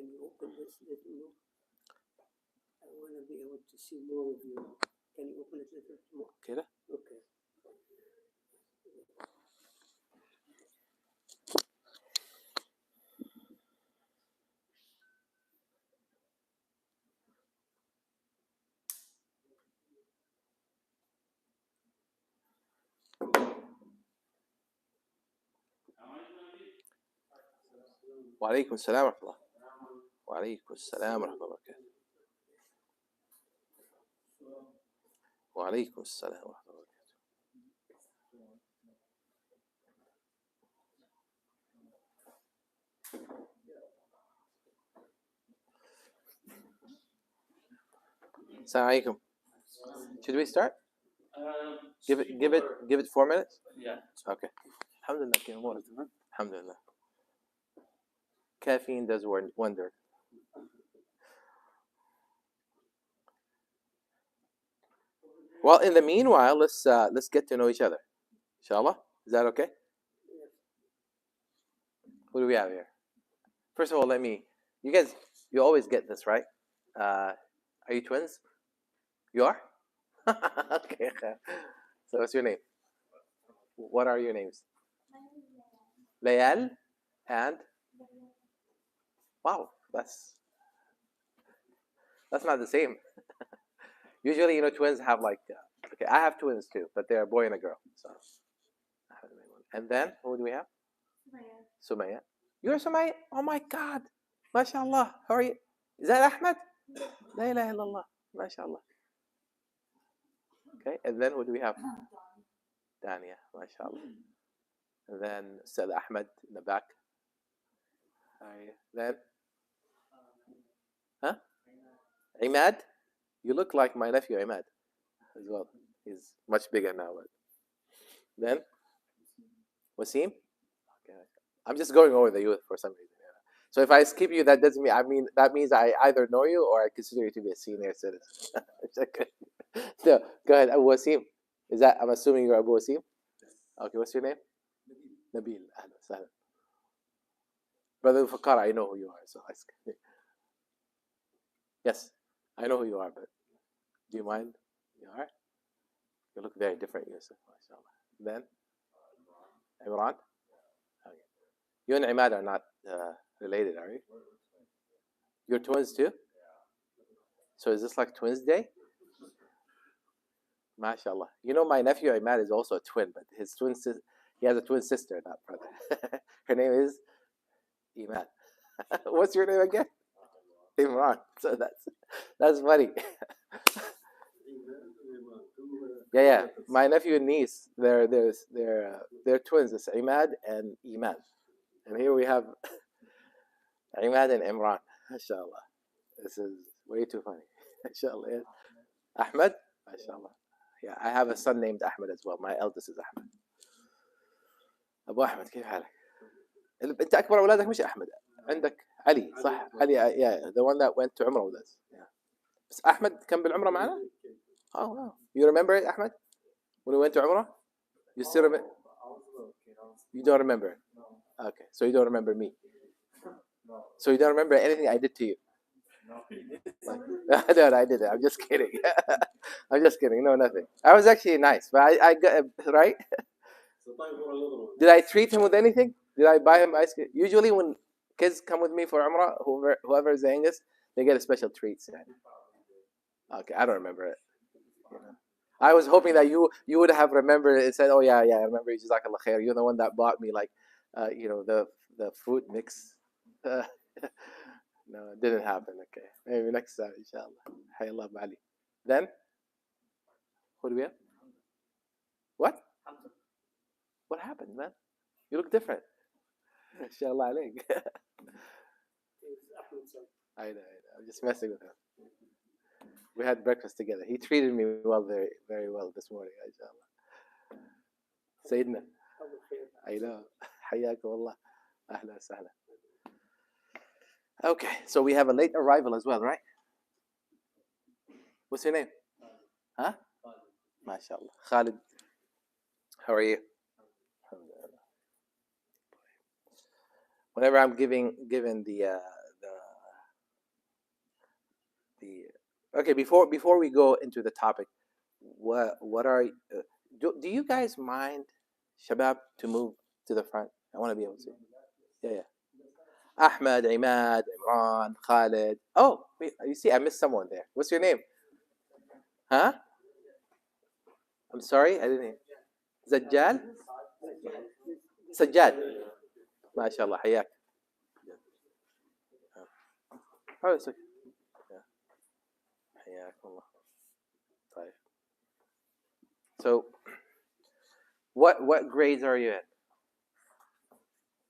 Can you open this little more? I want to be able to see more of you. Can you open it a little more? كده. Okay. وعليكم السلام ورحمة الله. وعليكم السلام ورحمة الله وبركاته. وعليكم السلام ورحمة الله وبركاته. السلام عليكم. Should we start? Give it 4 minutes. Yeah. Okay. الحمد لله كيف أمورك؟ الحمد لله. Caffeine does wonder. Well, in the meanwhile, let's get to know each other. Inshallah. Is that okay? What do we have here? First of all, you always get this, right? Are you twins? You are? Okay. So what's your name? What are your names? Layal and? Wow, that's not the same. Usually, twins have like, okay, I have twins too, but they're a boy and a girl. So, and then what do we have? Sumaya. You're Sumaya? Oh my God, mashallah. How are you? Is that Ahmed? La ilaha illallah, mashallah. Okay, and then what do we have? Dania, mashallah. And then Said Ahmed in the back. Then, huh? Imad? You look like my nephew Imad as well. He's much bigger now. But then, Wasim? Okay. I'm just going over the youth for some reason. Yeah. So if I skip you, that means I either know you or I consider you to be a senior citizen. So go ahead, Abu Wasim. I'm assuming you're Abu Wasim? Okay, what's your name? Nabil. Brother Fakar, I know who you are. So yes, I know who you are, but do you mind? You are? You look very different, Yusuf. MashaAllah. Then? Imran? Okay. You and Imad are not related, are you? You're twins too? So is this like Twins Day? MashaAllah. My nephew Imad is also a twin, but he has a twin sister, not brother. Her name is Imad. What's your name again? Imran. So that's funny. Yeah. My nephew and niece, they're twins. It's Imad and Iman. And here we have Imad and Imran. MashaAllah. This is way too funny. MashaAllah. Ahmed? MashaAllah. Yeah, I have a son named Ahmed as well. My eldest is Ahmed. أبو أحمد كيف حالك؟ أنت أكبر أولادك مش أحمد. عندك علي صح؟ علي yeah, the one that went to Umrah with us. Yeah. بس أحمد كان بالعمرة معنا؟ Oh wow. You remember it, Ahmed? When we went to Umrah? You still remember? You don't remember? Okay, so you don't remember me. So you don't remember anything I did to you? No, I didn't. I'm just kidding. I'm just kidding. No, nothing. I was actually nice, but I got right. Did I treat him with anything? Did I buy him ice cream? Usually, when kids come with me for Umrah, whoever is the youngest, they get a special treat. Okay, I don't remember it. I was hoping that you would have remembered it and said, "Oh yeah, I remember. Jazakallah khair. You're the one that bought me like, the fruit mix." No, it didn't happen. Okay, maybe next time, inshallah. Hayallah ba'ali. Then, who do we have? What? What happened, man? You look different. Inshallah alayk. I know. I'm just messing with him. We had breakfast together. He treated me well, very, very well this morning, inshallah. Sayyidina. I know. Hayyakum Allah. Ahla sahla. Okay, so we have a late arrival as well, right? What's your name? Huh? MashaAllah. Khalid. How are you? Whenever I'm given the Okay, before we go into the topic, what are do you guys mind, Shabab, to move to the front? I want to be able to. Yeah, yeah. Ahmed, Imad, Imran, Khalid. Oh, wait, you see, I missed someone there. What's your name? Huh? I'm sorry, I didn't hear. Zajjal? Sajjad. MashaAllah, حياك. Oh, it's okay. Yeah. حياك الله. طيب. So, what grades are you in?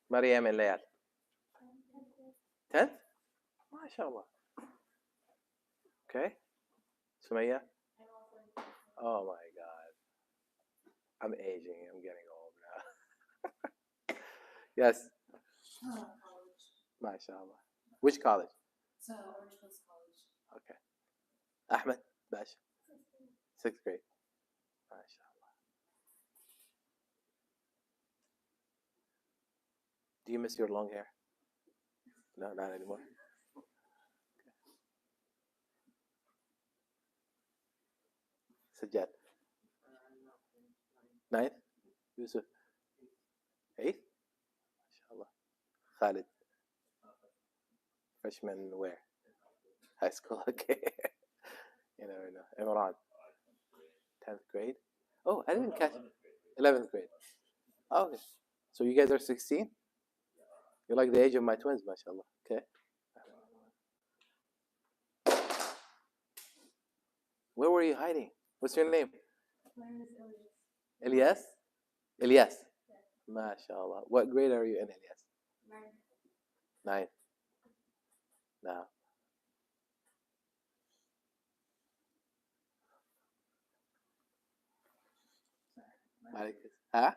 Maryam and Layal. 10th? MashaAllah. Okay. Sumaya? Oh my God. I'm aging. I'm getting old now. Yes. MashaAllah. Which college? Orange Coast College. Okay. Ahmed, Bash. 6th grade. MashaAllah. Do you miss your long hair? No, not anymore. Sajjad. 9th? Yusuf. 8th? MashaAllah. Khalid. Freshman where? High school. Okay. You never know. Imran. 10th grade. Oh, I didn't catch 11th grade. Oh, okay. So you guys are 16? You're like the age of my twins, mashallah. Okay. Where were you hiding? What's your name? My name is Elias. Elias? Elias. MashaAllah. What grade are you in, Elias? 9th. Now. Huh?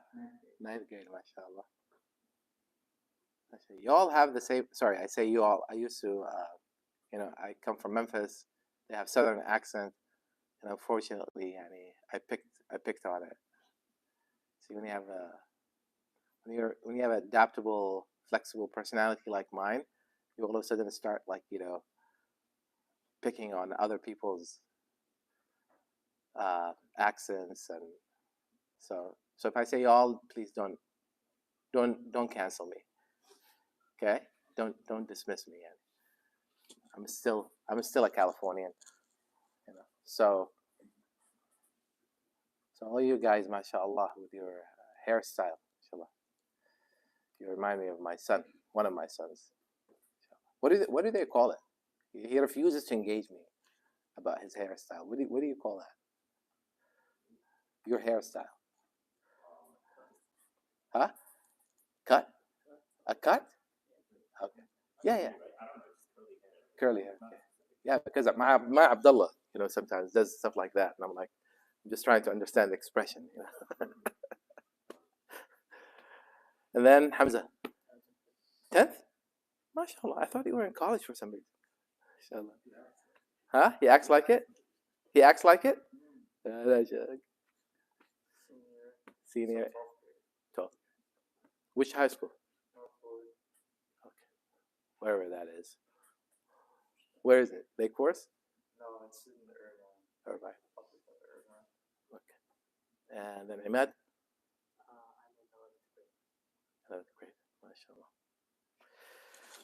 9th grade, mashallah. You all have the same. Sorry, I say you all. I used to, I come from Memphis. They have southern accent, and unfortunately, I picked on it. See, when you have when you have an adaptable, flexible personality like mine, you all of a sudden start picking on other people's accents, and so if I say y'all, please don't cancel me. Okay, don't dismiss me. I'm still a Californian, So all you guys, mashallah, with your hairstyle, mashallah, you remind me of my son, one of my sons. What do they call it? He refuses to engage me about his hairstyle. What do you call that? Your hairstyle? Huh? Cut? A cut? Okay. Yeah. Curly hair. Okay. Yeah, because my Abdullah, sometimes does stuff like that, and I'm like, I'm just trying to understand the expression. And then Hamza, 10th? MashaAllah, I thought you were in college for some reason. MashaAllah. Huh? He acts like it? He acts like it? Senior. 12th. Which high school? Okay. Wherever that is. Where is it? Lake Forest? No, it's in Irvine. Okay. And then Imad? I'm in 11th grade. 11th grade. MashaAllah.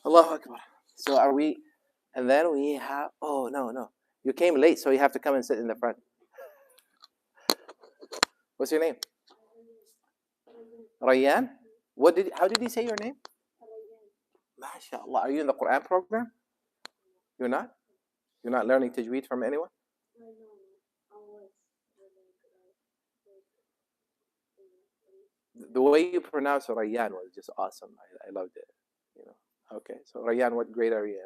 Allahu Akbar. So are we, and then we have, oh, no. You came late, so you have to come and sit in the front. What's your name? Rayyan? How did he say your name? MashaAllah. Are you in the Quran program? You're not? You're not learning tajweed from anyone? The way you pronounce Rayyan was just awesome. I loved it. Okay, so Rayyan, what grade are you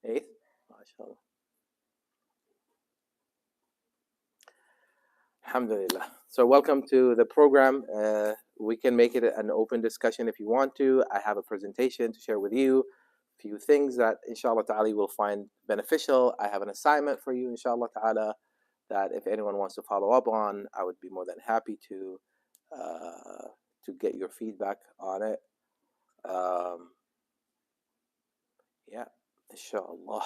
in? 8th? MashaAllah. Alhamdulillah. So welcome to the program. We can make it an open discussion if you want to. I have a presentation to share with you. A few things that inshallah ta'ala you will find beneficial. I have an assignment for you inshallah ta'ala that if anyone wants to follow up on, I would be more than happy to get your feedback on it. Yeah, inshallah.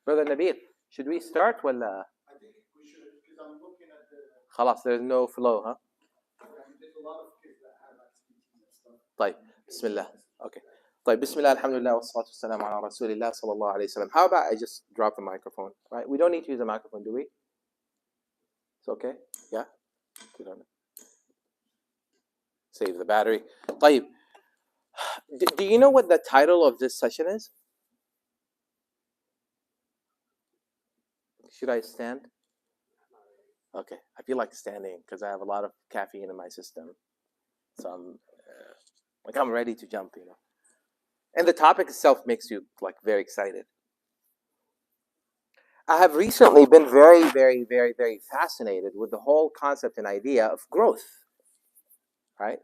Brother Nabil, should we start? Well, I think we should, because I'm looking at the. خلاص, there's no flow, huh? There's a lot of kids that have activities and stuff. طيب, بسم الله. Okay. طيب, بسم الله, alhamdulillah, wassalatu wassalamu ala rasulillah sallallahu alayhi wasallam. How about I just drop the microphone, right? We don't need to use a microphone, do we? It's okay? Yeah? We don't. Save the battery. طيب. Do you know what the title of this session is? Should I stand? Okay. I feel like standing because I have a lot of caffeine in my system. So I'm ready to jump, you know. And the topic itself makes you like very excited. I have recently been very, very, very, very fascinated with the whole concept and idea of growth, right?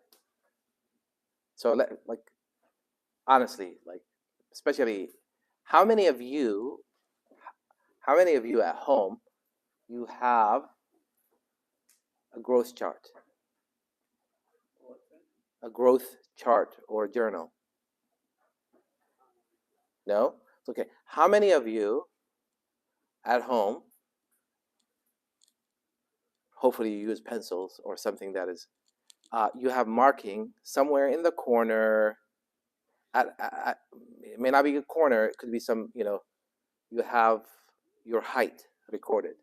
So, like, honestly, like, especially, how many of you at home, you have a growth chart? A growth chart or journal? No? Okay. How many of you at home, hopefully you use pencils or something that is, you have marking somewhere in the corner, it may not be a corner, it could be some, you know, you have your height recorded.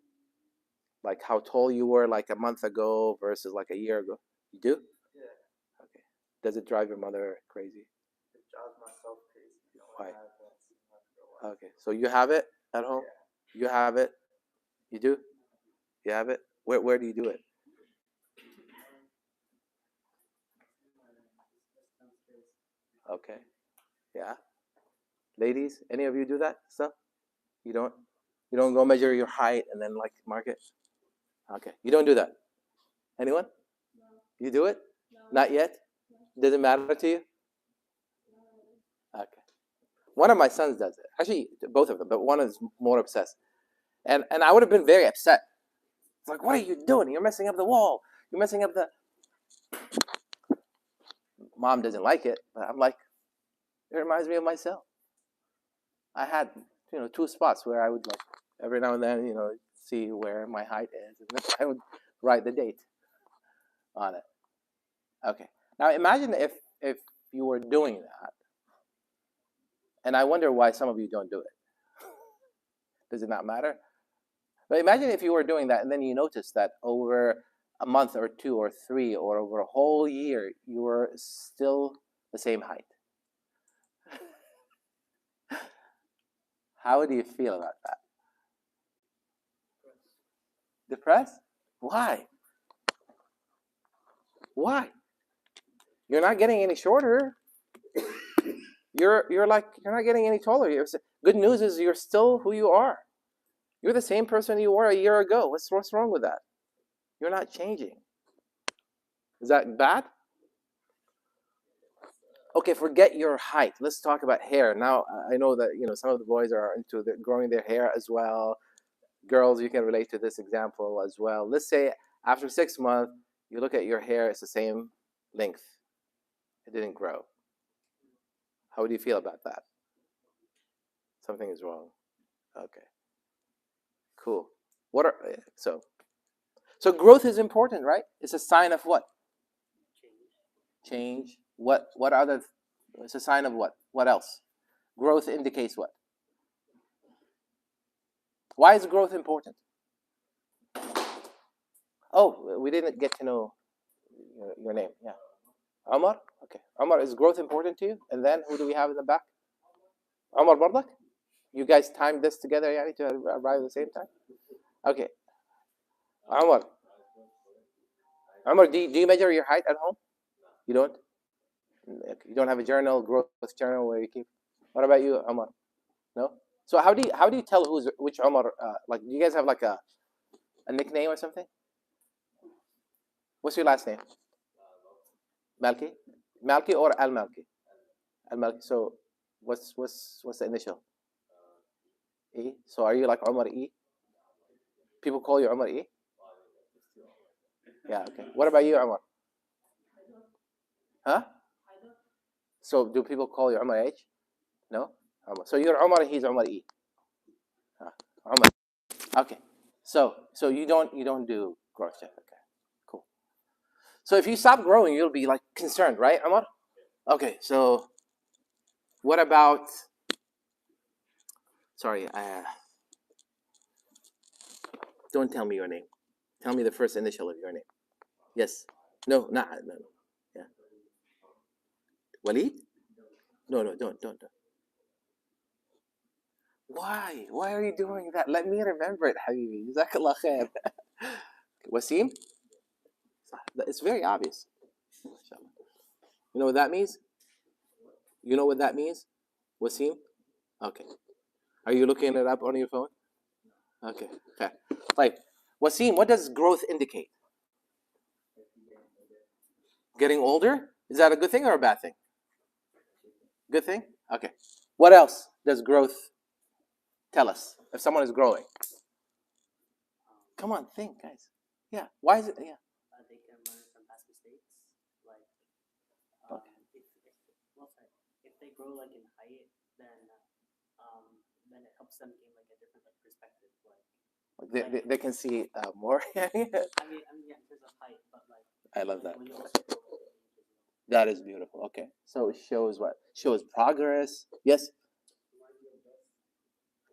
Like how tall you were like a month ago versus like a year ago. You do? Yeah. Okay. Does it drive your mother crazy? It drives myself crazy. Why? I haven't seen her for a while. Okay. So you have it at home? Yeah. You have it? You do? You have it? Where do you do it? Okay. Yeah. Ladies, any of you do that stuff? You don't? You don't go measure your height and then like mark it? Okay. You don't do that? Anyone? No. You do it? No. Not yet? No. Does it matter to you? No. Okay. One of my sons does it. Actually, both of them, but one is more obsessed. And I would have been very upset. It's like, what are you doing? You're messing up the wall. You're messing up the... Mom doesn't like it, but I'm like, it reminds me of myself. I had, 2 spots where I would like, every now and then, see where my height is. And then I would write the date on it. Okay. Now imagine if you were doing that. And I wonder why some of you don't do it. Does it not matter? But imagine if you were doing that and then you notice that over a month or 2 or 3 or over a whole year, you were still the same height. How do you feel about that? Depressed? Why? Why? You're not getting any shorter. You're not getting any taller. Good news is you're still who you are. You're the same person you were a year ago. What's wrong with that? You're not changing. Is that bad? Okay, forget your height. Let's talk about hair. Now, I know that some of the boys are into growing their hair as well. Girls, you can relate to this example as well. Let's say after 6 months, you look at your hair, it's the same length. It didn't grow. How would you feel about that? Something is wrong. Okay. Cool. So growth is important, right? It's a sign of what? Change. What other? It's a sign of what? What else? Growth indicates what? Why is growth important? Oh, we didn't get to know your name. Yeah. Omar? Okay. Omar, is growth important to you? And then who do we have in the back? Omar Bardak? You guys timed this together, yani, to arrive at the same time? Okay. Omar, do you measure your height at home? You don't? You don't have a journal, growth journal where you keep? What about you, Omar? No? So how do you tell which Omar? Like, do you guys have like a nickname or something? What's your last name? Malki? Malki or Al Malki? Al Malki. So what's the initial? E. So are you like Omar E? People call you Omar E? Yeah. Okay. What about you, Omar? Huh? So do people call you Omar H? No? So you're Omar, he's Omar E. Huh. Umar. Okay. So you don't do growth check. Okay. Cool. So if you stop growing, you'll be like concerned, right, Umar? Okay. So what about? Sorry. Don't tell me your name. Tell me the first initial of your name. Yes. No. No. Yeah. Walid? No. Don't. Why? Why are you doing that? Let me remember it, Habibi. Jazakallah khair. Wasim? It's very obvious. You know what that means? You know what that means? Wasim? Okay. Are you looking it up on your phone? Okay. Like, Wasim, what does growth indicate? Getting older? Is that a good thing or a bad thing? Good thing? Okay. What else does growth tell us if someone is growing? Come on, think, guys. Yeah. Why is it? Yeah. They can learn from past mistakes. Like, Okay. if they grow like in height, then it helps them gain like a different like perspective. Like They can see more. I mean, yeah, in terms of height, but like I love that. when you also grow with the age as well. That is beautiful. Okay. So it shows what? Shows progress. Yes.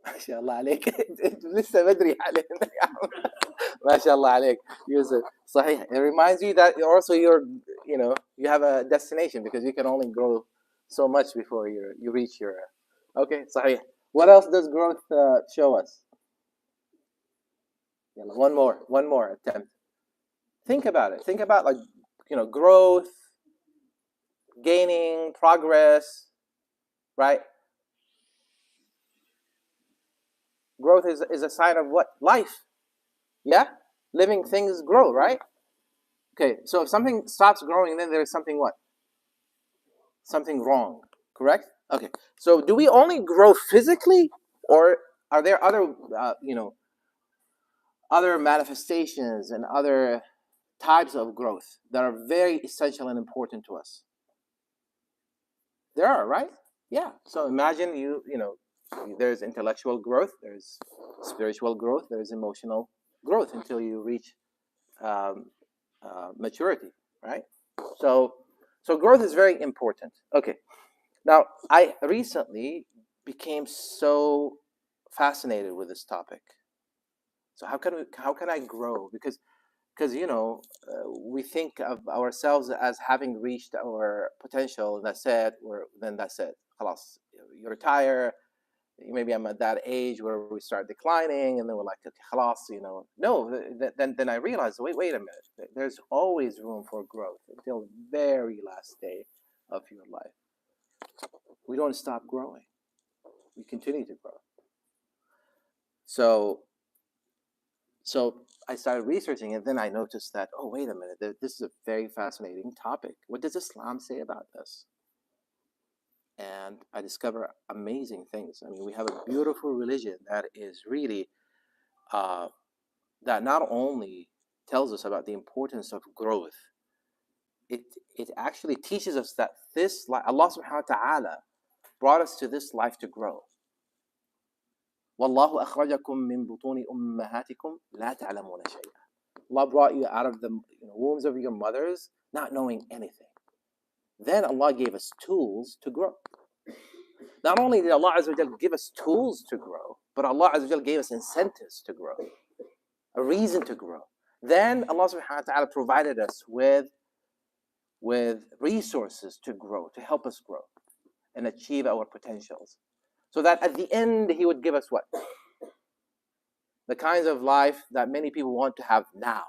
ما شاء الله عليك لسه بدري علينا يا عم ما شاء الله عليك Yusuf صحيح. It reminds you that also you have a destination because you can only grow so much before you reach your okay صحيح. What else does growth show us? One more attempt. Think about it. Think about like growth, gaining, progress, right? Growth is a sign of what? Life. Yeah? Living things grow, right? Okay, so if something stops growing, then there's something what? Something wrong, correct? Okay, so do we only grow physically, or are there other, other manifestations and other types of growth that are very essential and important to us? There are, right? Yeah. So imagine there's intellectual growth, there's spiritual growth, there's emotional growth until you reach maturity, right? So growth is very important. Okay. Now, I recently became so fascinated with this topic. So how can I grow? Because we think of ourselves as having reached our potential, and that's it. Then that's it. خلاص, you retire. Maybe I'm at that age where we start declining, and then we're like, okay, خلاص, No, then I realized, wait a minute. There's always room for growth until the very last day of your life. We don't stop growing. We continue to grow. So I started researching it. Then I noticed that, oh, wait a minute, this is a very fascinating topic. What does Islam say about this? And I discover amazing things. I mean, we have a beautiful religion that is really, that not only tells us about the importance of growth, it actually teaches us that this life, Allah subhanahu wa ta'ala brought us to this life to grow. وَاللَّهُ أَخْرَجَكُم مِّن بُطُونِ أُمَّهَاتِكُمْ لَا تَعْلَمُونَ شَيْئًا. Allah brought you out of the wombs of your mothers not knowing anything. Then Allah gave us tools to grow. Not only did Allah Azza wa Jal give us tools to grow, but Allah Azza wa Jal gave us incentives to grow, a reason to grow. Then Allah subhanahu wa ta'ala provided us with resources to grow, to help us grow and achieve our potentials. So that at the end, He would give us what? The kinds of life that many people want to have now.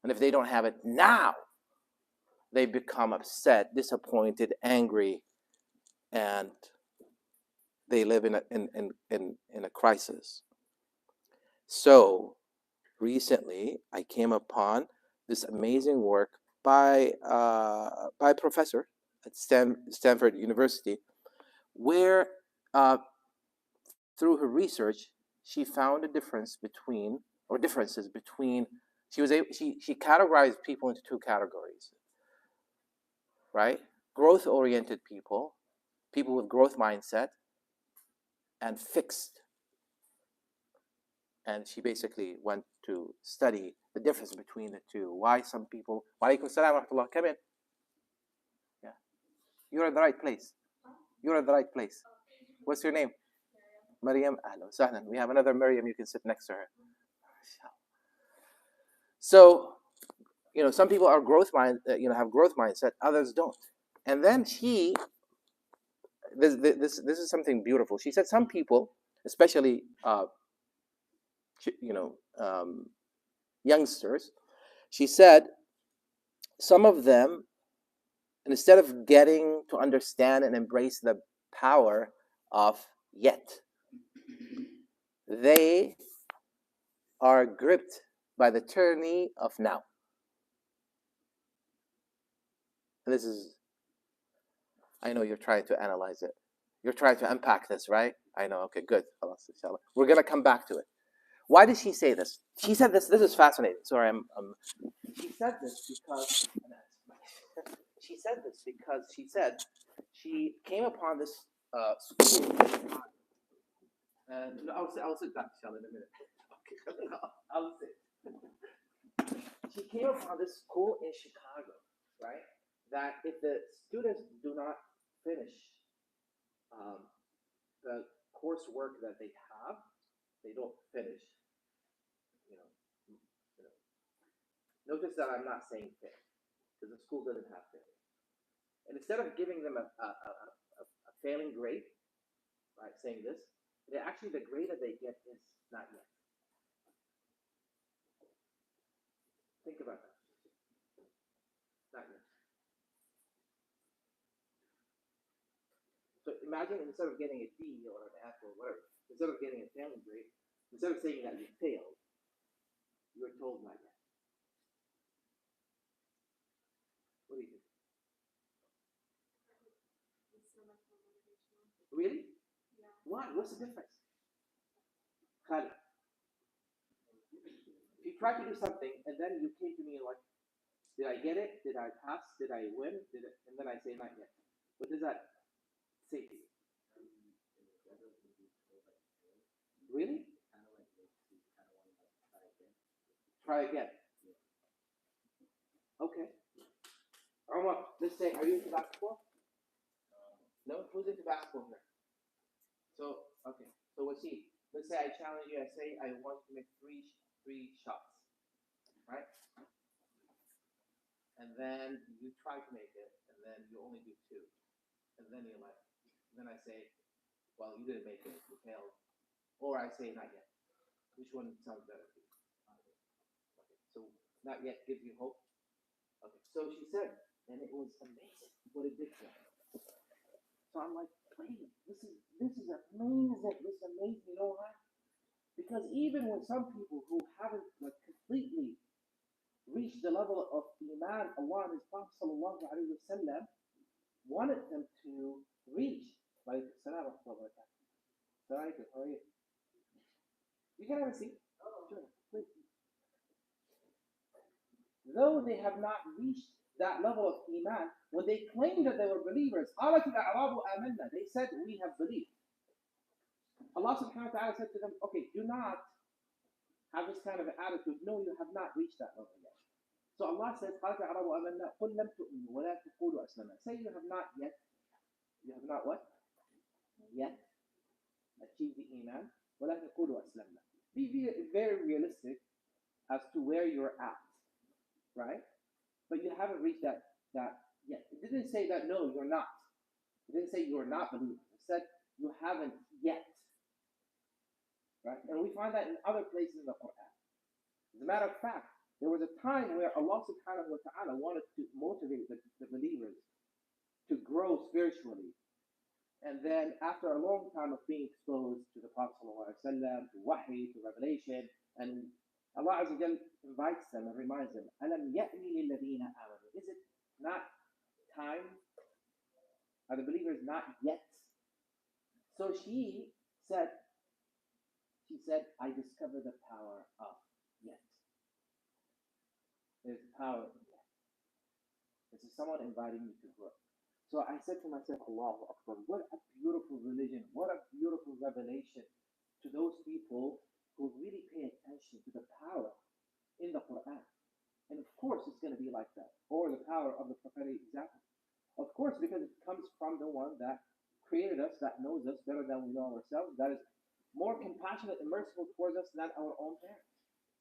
And if they don't have it now, they become upset, disappointed, angry, and they live in a crisis. So recently, I came upon this amazing work by a professor at Stanford University, where through her research, she found differences between. She categorized people into two categories, right? Growth-oriented people with growth mindset, and fixed and she basically went to study the difference between the two. Why some people. Walaikum salam wa rahmatullah. Come in. Yeah, you're at the right place. You're at the right place. What's your name? Maryam. Ahlan wa sahlan. We have another Maryam. You can sit next to her. So, some people are have growth mindset. Others don't. And then this is something beautiful. She said some people, especially youngsters, she said some of them, instead of getting to understand and embrace the power of yet, they are gripped by the tyranny of now. And this is, I know you're trying to analyze it. You're trying to unpack this, right? I know. Okay, good. We're going to come back to it. Why did she say this? She said this. This is fascinating. Sorry, she said this because she said she came upon this school. I'll sit back, inshallah, in a minute. Okay, I'll sit. She came upon this school in Chicago, right? That if the students do not finish the coursework that they have, they don't finish. Notice that I'm not saying fail, because the school doesn't have failure. And instead of giving them a failing grade, right, saying this, the grade that they get is not yet. Think about that. Not yet. So imagine instead of getting a D or an F or whatever, instead of getting a failing grade, instead of saying that you failed, you're told not yet. What do you think? Really? Yeah. Why? What's the difference? Khalid. If you try to do something and then you came to me like, did I get it? Did I pass? Did I win? And then I say not yet. What does that say to you? Really? Try again. Okay. Omar, let's say, are you into basketball? No? Who's into basketball here? So, okay. So let's see. Let's say I challenge you. I say I want to make three shots. Right? And then you try to make it, and then you only do two. And then you're like, then I say, well, you didn't make it, you failed. Or I say, not yet. Which one sounds better to you? Okay. So, not yet gives you hope. Okay. So she said, and it was amazing what it did for her. So I'm like, wait, this is amazing. This is amazing. You know why? Because even with some people who haven't completely reached the level of Iman, Allah and His Prophet sallallahu alaihi wasallam wanted them to reach. Like, Assalamu alaikum. How are you? You can have a seat. Sure, please. Though they have not reached that level of Iman, when they claimed that they were believers, they said, we have believed. Allah subhanahu wa ta'ala said to them, okay, do not have this kind of an attitude. No, you have not reached that level yet. So Allah says, say you have not yet. You have not what? Yet achieved the Iman. Be very realistic as to where you're at. Right? But you haven't reached that yet. It didn't say that, no, you're not. It didn't say you're not believing. It said you haven't yet. Right? And we find that in other places in the Quran. As a matter of fact, there was a time where Allah subhanahu wa ta'ala wanted to motivate the believers to grow spiritually. And then after a long time of being exposed to the Prophet sallallahu alaihi wasallam, to wahi, to revelation, and Allah Azza wa Jal invites them and reminds them, أَلَمْ يَأْنِ لِلَّذِينَ آمَنُوا. Is it not time? Are the believers not yet? So she said, I discovered the power of yet. There's power in yet. This is someone inviting you to grow. So I said to myself, Allahu Akbar, what a beautiful religion, what a beautiful revelation to those people who really pay attention to the power in the Quran. And of course, it's going to be like that. Or the power of the prophetic example. Of course, because it comes from the one that created us, that knows us better than we know ourselves, that is more compassionate and merciful towards us than our own parents,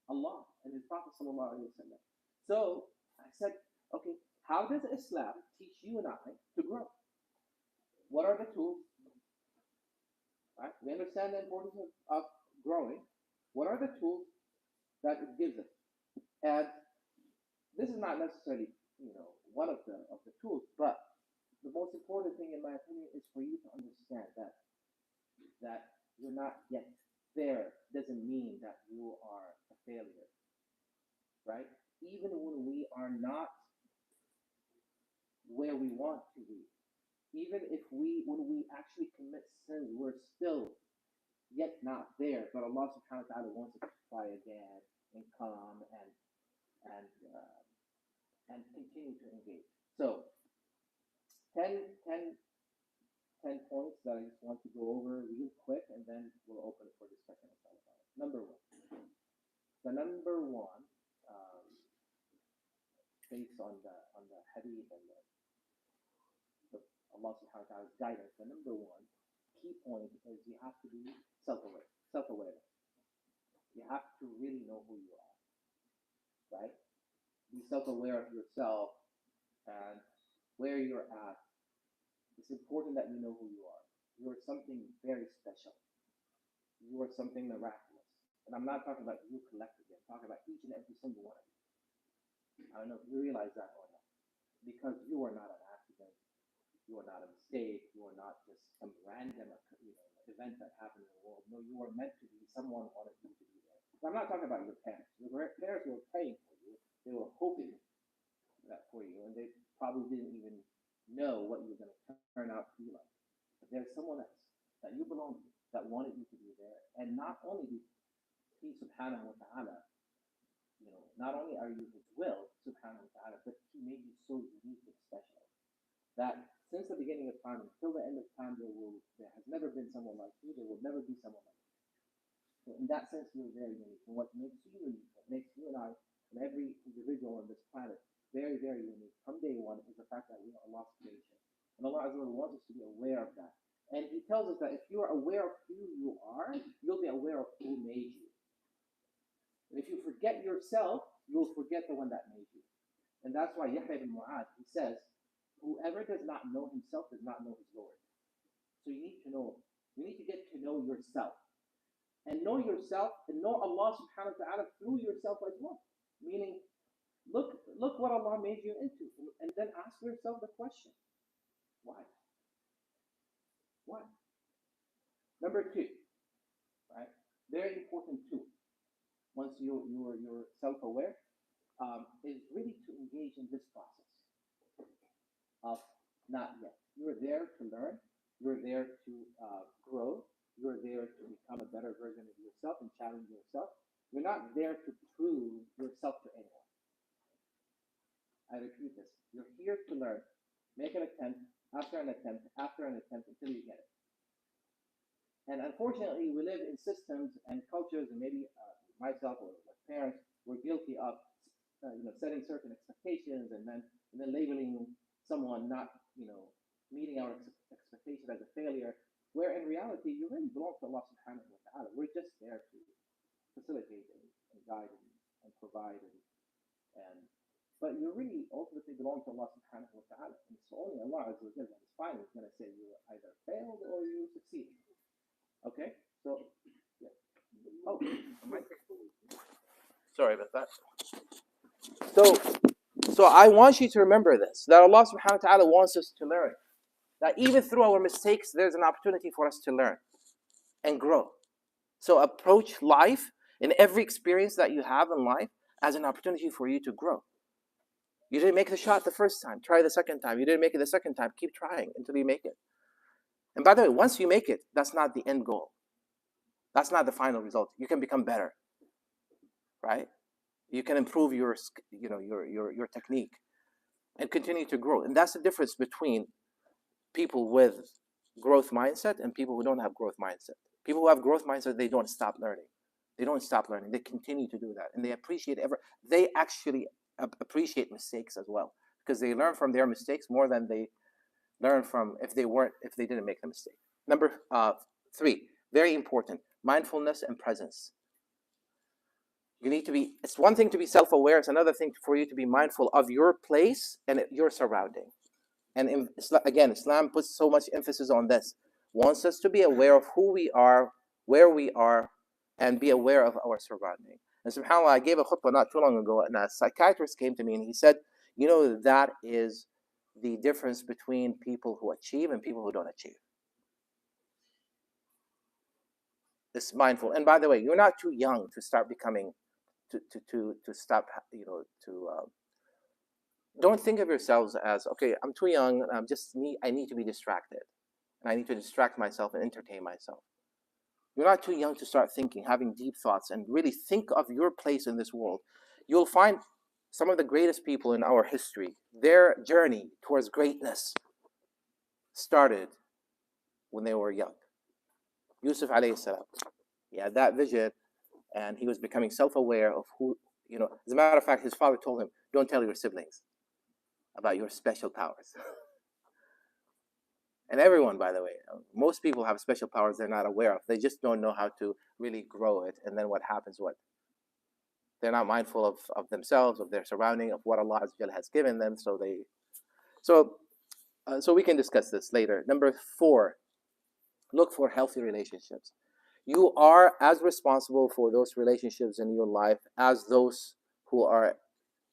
Allah and His Prophet sallallahu alaihi wasallam. So I said, okay, how does Islam teach you and I to grow? What are the tools? Right? We understand the importance of growing. What are the tools that it gives us? And this is not necessarily, one of the tools, but the most important thing, in my opinion, is for you to understand that you're not yet there doesn't mean that you are a failure, right? Even when we are not where we want to be, even when we actually commit sins, we're still yet not there, but Allah subhanahu wa ta'ala wants us to try again and come and continue to engage. So 10 points that I just want to go over real quick, and then we'll open it for discussion. Number one, based on the hadith and the Allah subhanahu wa ta'ala's guidance, the number one key point is you have to be self-awareness. You have to really know who you are, right? Be self-aware of yourself and where you're at. It's important that you know who you are. You are something very special. You are something miraculous. And I'm not talking about you collectively. I'm talking about each and every single one of you. I don't know if you realize that or not. Because you are not an accident. You are not a mistake. You are not just some random event that happened in the world. No, you are meant to be. Someone wanted you to be there. So I'm not talking about your parents. Your parents were praying for you. They were hoping that for you. And they probably didn't even know what you were going to turn out to be like. But there's someone else that you belong to that wanted you to be there. And not only did He subhanahu wa ta'ala, not only are you His will subhanahu wa ta'ala, but He made you so unique and special that since the beginning of time until the end of time, there has never been someone like you. There will never be someone like you. So in that sense, you're very unique. And what makes you unique, what makes you and I and every individual on this planet very, very unique from day one is the fact that we are Allah's creation. And Allah Azza wa Jalla wants us to be aware of that. And He tells us that if you are aware of who you are, you'll be aware of who made you. And if you forget yourself, you will forget the one that made you. And that's why Yahya ibn Mu'adh, he says, whoever does not know himself does not know his Lord. So you need to know. You need to get to know yourself. And know yourself and know Allah subhanahu wa ta'ala through yourself as well. Meaning, look what Allah made you into. And then ask yourself the question, why? Why? Number two, right? Very important too. Once you're self-aware, is really to engage in this process of not yet. You're there to learn. You're there to grow. You're there to become a better version of yourself and challenge yourself. You're not there to prove yourself to anyone. I repeat this. You're here to learn. Make an attempt, after an attempt, until you get it. And unfortunately, we live in systems and cultures, and maybe myself or my parents were guilty of setting certain expectations and then labeling someone not meeting our expectation as a failure, where in reality you really belong to Allah subhanahu wa ta'ala. We're just there to facilitate and guide and provide but you really ultimately belong to Allah subhanahu wa ta'ala. And it's only Allah Azza wa Jalla that is finally going to say you either failed or you succeeded. Okay? So yeah. Oh, sorry about that. So I want you to remember this, that Allah subhanahu wa ta'ala wants us to learn. That even through our mistakes, there's an opportunity for us to learn and grow. So approach life and every experience that you have in life as an opportunity for you to grow. You didn't make the shot the first time, try the second time. You didn't make it the second time, keep trying until you make it. And by the way, once you make it, that's not the end goal. That's not the final result. You can become better, right? You can improve your technique and continue to grow. And that's the difference between people with growth mindset and people who don't have growth mindset. People who have growth mindset, they don't stop learning. They don't stop learning. They continue to do that, and they appreciate They actually appreciate mistakes as well, because they learn from their mistakes more than they learn from if they didn't make the mistake. Number 3, very important: mindfulness and presence. You need to be. It's one thing to be self-aware. It's another thing for you to be mindful of your place and your surrounding. And again, Islam puts so much emphasis on this. Wants us to be aware of who we are, where we are, and be aware of our surrounding. And subhanAllah, I gave a khutbah not too long ago, and a psychiatrist came to me and he said, that is the difference between people who achieve and people who don't achieve. It's mindful. And by the way, you're not too young to start becoming, to stop, don't think of yourselves as, okay, I'm too young, I need to be distracted. And I need to distract myself and entertain myself. You're not too young to start thinking, having deep thoughts, and really think of your place in this world. You'll find some of the greatest people in our history, their journey towards greatness started when they were young. Yusuf alayhi salam, he had that vision, and he was becoming self-aware of who, as a matter of fact, his father told him, don't tell your siblings about your special powers. And everyone, by the way, most people have special powers they're not aware of. They just don't know how to really grow it. And then what happens? They're not mindful of themselves, of their surrounding, of what Allah has given them. So we can discuss this later. Number 4, look for healthy relationships. You are as responsible for those relationships in your life as those who are,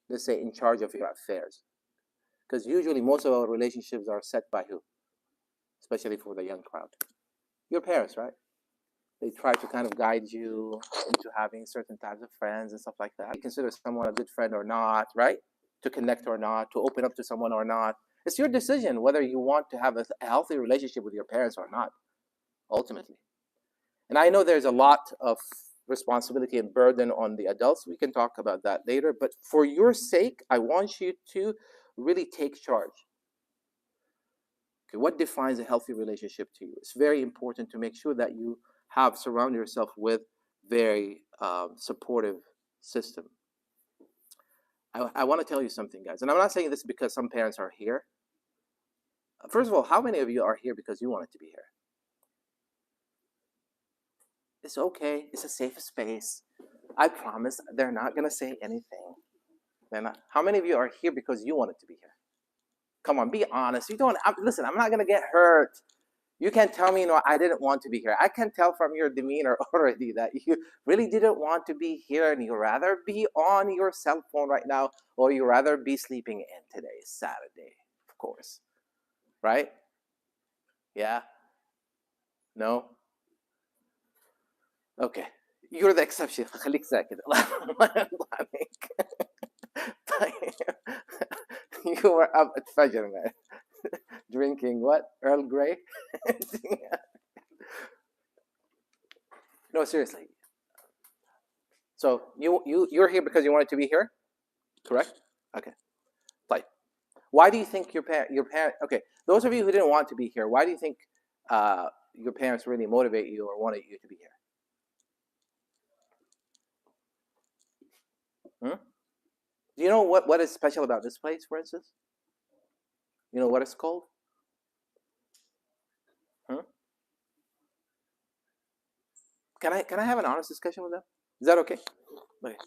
let's say, in charge of your affairs. Because usually most of our relationships are set by who? Especially for the young crowd. Your parents, right? They try to kind of guide you into having certain types of friends and stuff like that. You consider someone a good friend or not, right? To connect or not, to open up to someone or not. It's your decision whether you want to have a healthy relationship with your parents or not, ultimately. And I know there's a lot of responsibility and burden on the adults. We can talk about that later. But for your sake, I want you to really take charge. Okay, what defines a healthy relationship to you? It's very important to make sure that you surround yourself with very supportive system. I want to tell you something, guys. And I'm not saying this because some parents are here. First of all, how many of you are here because you wanted to be here? It's okay. It's a safe space. I promise they're not going to say anything. They're not. How many of you are here because you wanted to be here? Come on, be honest. Listen, I'm not going to get hurt. You can tell me, I didn't want to be here. I can tell from your demeanor already that you really didn't want to be here, and you'd rather be on your cell phone right now, or you'd rather be sleeping in today, Saturday, of course. Right? Yeah? No? Okay. You're the exception. خليك ساكت. You were up at Fajr, man. Drinking what? Earl Grey? No, seriously. So you're here because you wanted to be here? Correct? Okay. Like, why do you think your parent? Okay, those of you who didn't want to be here, why do you think your parents really motivate you or wanted you to be here? Do you know what is special about this place, for instance? You know what it's called? Can I have an honest discussion with them? Is that okay? Okay.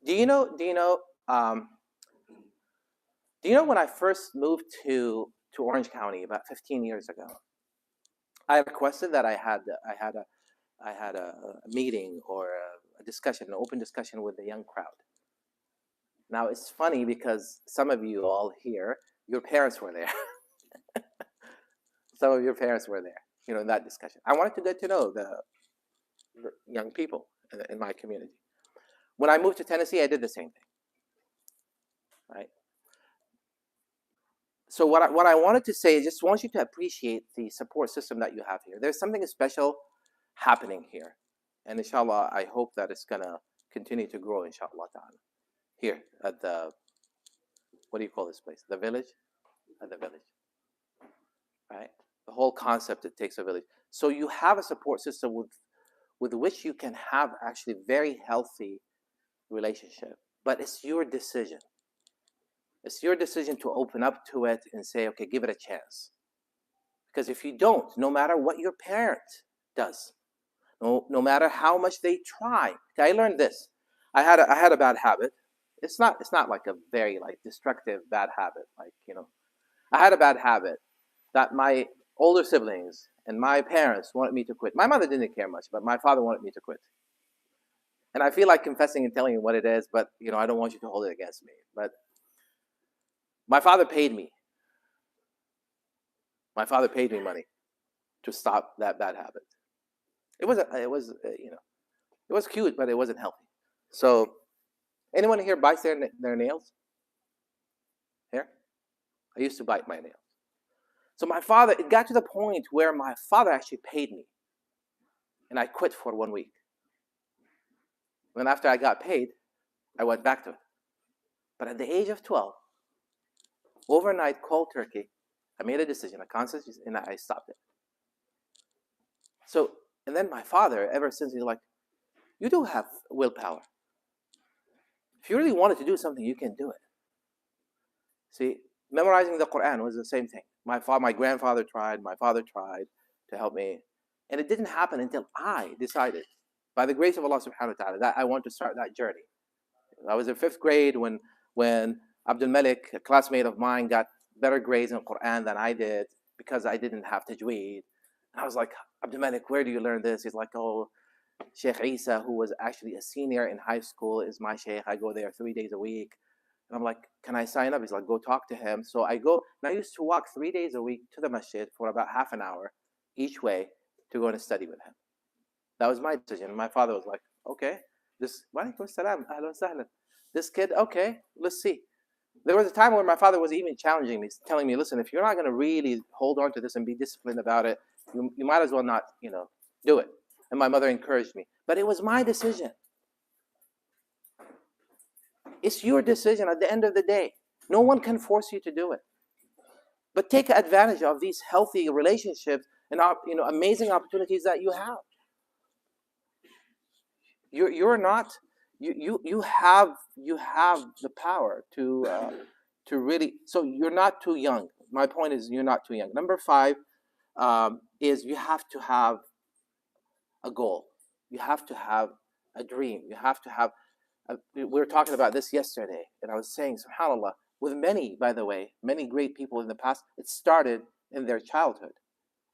Do you know when I first moved to Orange County about 15 years ago, I requested that I had a meeting or a discussion, an open discussion with the young crowd. Now it's funny because some of you all here, your parents were there. Some of your parents were there, in that discussion. I wanted to get to know the young people in my community. When I moved to Tennessee, I did the same thing. Right? So what I wanted to say is just want you to appreciate the support system that you have here. There's something special happening here. And inshallah, I hope that it's going to continue to grow, inshallah ta'ala. Here at the, what do you call this place? The village? At the village. Right? The whole concept, it takes a village. So you have a support system with which you can have actually very healthy relationship. But it's your decision. It's your decision to open up to it and say, okay, give it a chance. Because if you don't, no matter what your parent does, no matter how much they try. I learned this. I had a bad habit. It's not like a very like destructive bad habit. Like, I had a bad habit that my older siblings and my parents wanted me to quit. My mother didn't care much, but my father wanted me to quit. And I feel like confessing and telling you what it is, but I don't want you to hold it against me. But my father paid me. My father paid me money to stop that bad habit. It was cute, but it wasn't healthy. So, anyone here bites their nails? Here? I used to bite my nails. So it got to the point where my father actually paid me. And I quit for 1 week. Then after I got paid, I went back to it. But at the age of 12, overnight cold turkey, I made a decision, a conscious decision, and I stopped it. So, and then my father, ever since, he's like, you do have willpower. If you really wanted to do something, you can do it. See, memorizing the Quran was the same thing. My grandfather tried, my father tried to help me. And it didn't happen until I decided, by the grace of Allah subhanahu wa ta'ala, that I want to start that journey. I was in 5th grade when Abdul Malik, a classmate of mine, got better grades in Quran than I did because I didn't have tajweed. And I was like, Abdul Malik, where do you learn this? He's like, oh, Sheikh Isa, who was actually a senior in high school, is my Sheikh. I go there 3 days a week. And I'm like, can I sign up? He's like, go talk to him. So I go, and I used to walk 3 days a week to the masjid for about half an hour each way to go and study with him. That was my decision. My father was like, okay, this kid, okay, let's see. There was a time when my father was even challenging me, telling me, listen, if you're not going to really hold on to this and be disciplined about it, you might as well not, do it. And my mother encouraged me. But it was my decision. It's your decision at the end of the day. No one can force you to do it. But take advantage of these healthy relationships and amazing opportunities that you have. You have the power to really. So you're not too young. My point is you're not too young. Number 5 is you have to have a goal. You have to have a dream. You have to have. We were talking about this yesterday, and I was saying, subhanAllah, with by the way, many great people in the past, it started in their childhood.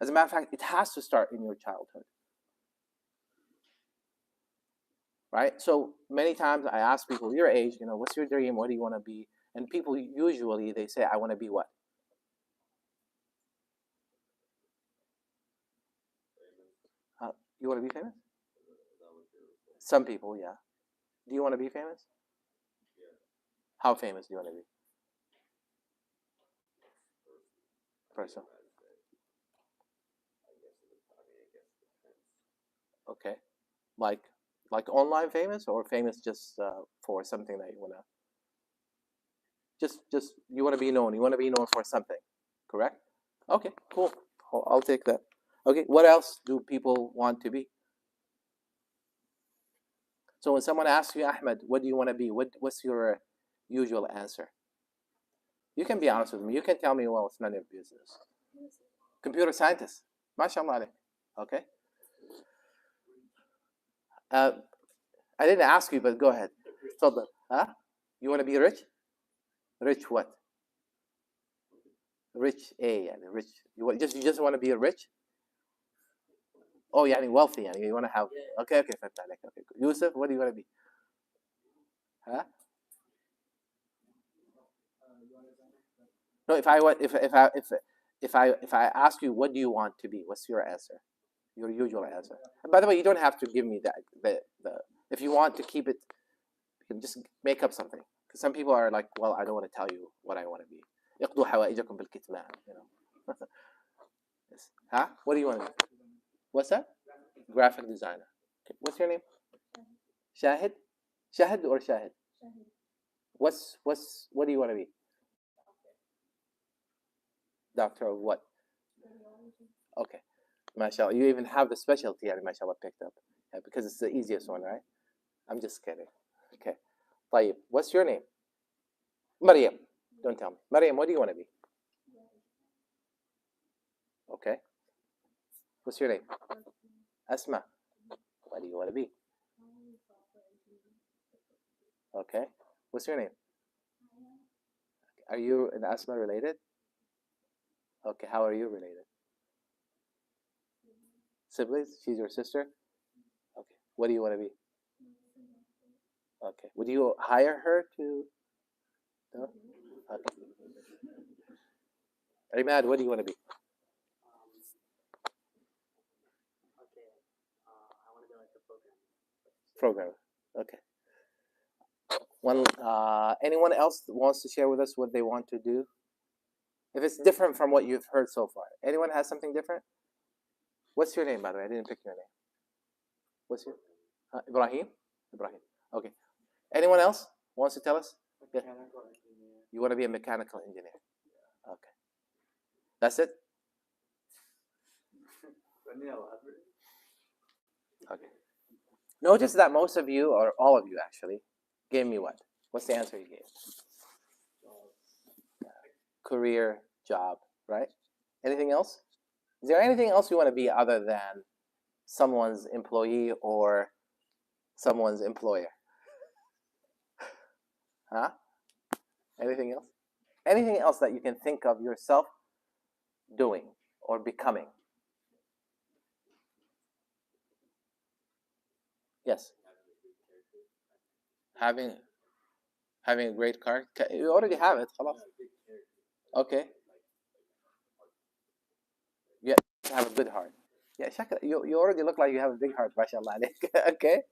As a matter of fact, it has to start in your childhood. Right? So many times I ask people your age, what's your dream? What do you want to be? And people usually, they say, I want to be what? You want to be famous? Some people, yeah. Do you want to be famous? Yeah. How famous do you want to be? Person. Okay. Like online famous, or famous just for something that you wanna. Just you want to be known. You want to be known for something, correct? Okay, cool. I'll take that. Okay, what else do people want to be? So when someone asks you, Ahmed, what do you want to be? What's your usual answer? You can be honest with me. You can tell me, well, it's none of your business. Computer scientist. MashaAllah. Okay. I didn't ask you, but go ahead. Tafadhal. Huh? You want to be rich? Rich what? Rich rich. You just want to be rich? Oh, wealthy. You want to have. Okay. Fantastic. Okay. Yusuf, what do you want to be? Huh? No. If I ask you, what do you want to be? What's your answer? Your usual answer. And by the way, you don't have to give me that. The if you want to keep it, you can just make up something. Because some people are like, well, I don't want to tell you what I want to be. اقضوا حوائجكم بالكتمان. Yes. Huh? What do you want to be? What's that? Graphic designer. Okay. What's your name? Shahid? Shahid or Shahid? What do you want to be? Doctor of what? Okay. MashaAllah. You even have the specialty, MashaAllah, picked up. Yeah, because it's the easiest one, right? I'm just kidding. Okay. طيب, what's your name? Maryam. Don't tell me. Maryam, what do you want to be? Okay. What's your name? Asma. What do you want to be? Okay. What's your name? Are you and Asma related? Okay. How are you related? Siblings? She's your sister? Okay. What do you want to be? Okay. Would you hire her to? No? Okay. Imad, what do you want to be? Okay. I want to be like a programmer. Programmer. Okay. Anyone else wants to share with us what they want to do? If it's different from what you've heard so far. Anyone has something different? What's your name, by the way? I didn't pick your name. What's your Ibrahim? Ibrahim. Okay. Anyone else wants to tell us? Yeah. Mechanical engineer. You want to be a mechanical engineer. Okay. That's it? Can you elaborate? Okay. Notice that most of you, or all of you actually, gave me what? What's the answer you gave? Career, job, right? Anything else? Is there anything else you want to be other than someone's employee or someone's employer? Huh? Anything else? Anything else that you can think of yourself doing or becoming? Yes. Having a great car. You already have it. خلاص. Okay. Yeah, you have a good heart. Yeah, shakra. You already look like you have a big heart, mashallah. Okay.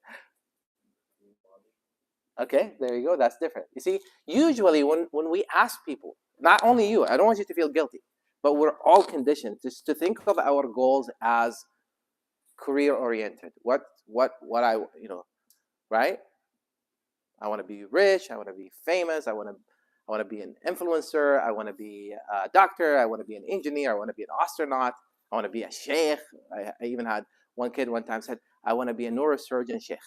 Okay, there you go. That's different. You see, usually when we ask people, not only you, I don't want you to feel guilty, but we're all conditioned just to think of our goals as career oriented. What I, right? I want to be rich. I want to be famous. I want to be an influencer. I want to be a doctor. I want to be an engineer. I want to be an astronaut. I want to be a sheikh. I even had one kid one time said, I want to be a neurosurgeon sheikh.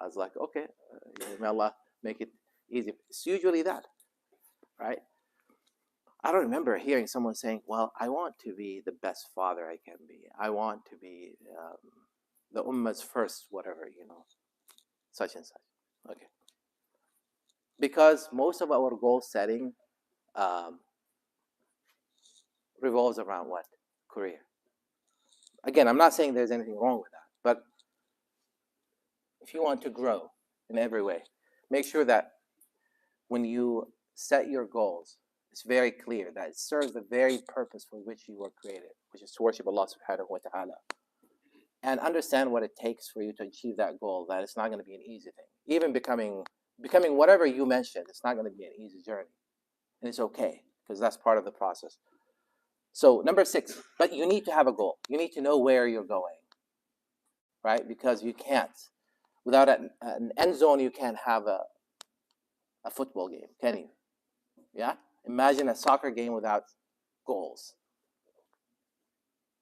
I was like, okay, may Allah make it easy. It's usually that, right? I don't remember hearing someone saying, well, I want to be the best father I can be. I want to be the ummah's first whatever, such and such. Okay. Because most of our goal setting revolves around what? Career. Again, I'm not saying there's anything wrong with that, but if you want to grow in every way, make sure that when you set your goals, it's very clear that it serves the very purpose for which you were created, which is to worship Allah subhanahu wa ta'ala. And understand what it takes for you to achieve that goal, that it's not going to be an easy thing. Even becoming whatever you mentioned, it's not going to be an easy journey. And it's okay, because that's part of the process. So, number 6, but you need to have a goal. You need to know where you're going, right? Because you can't. Without an end zone, you can't have a football game, can you? Yeah? Imagine a soccer game without goals.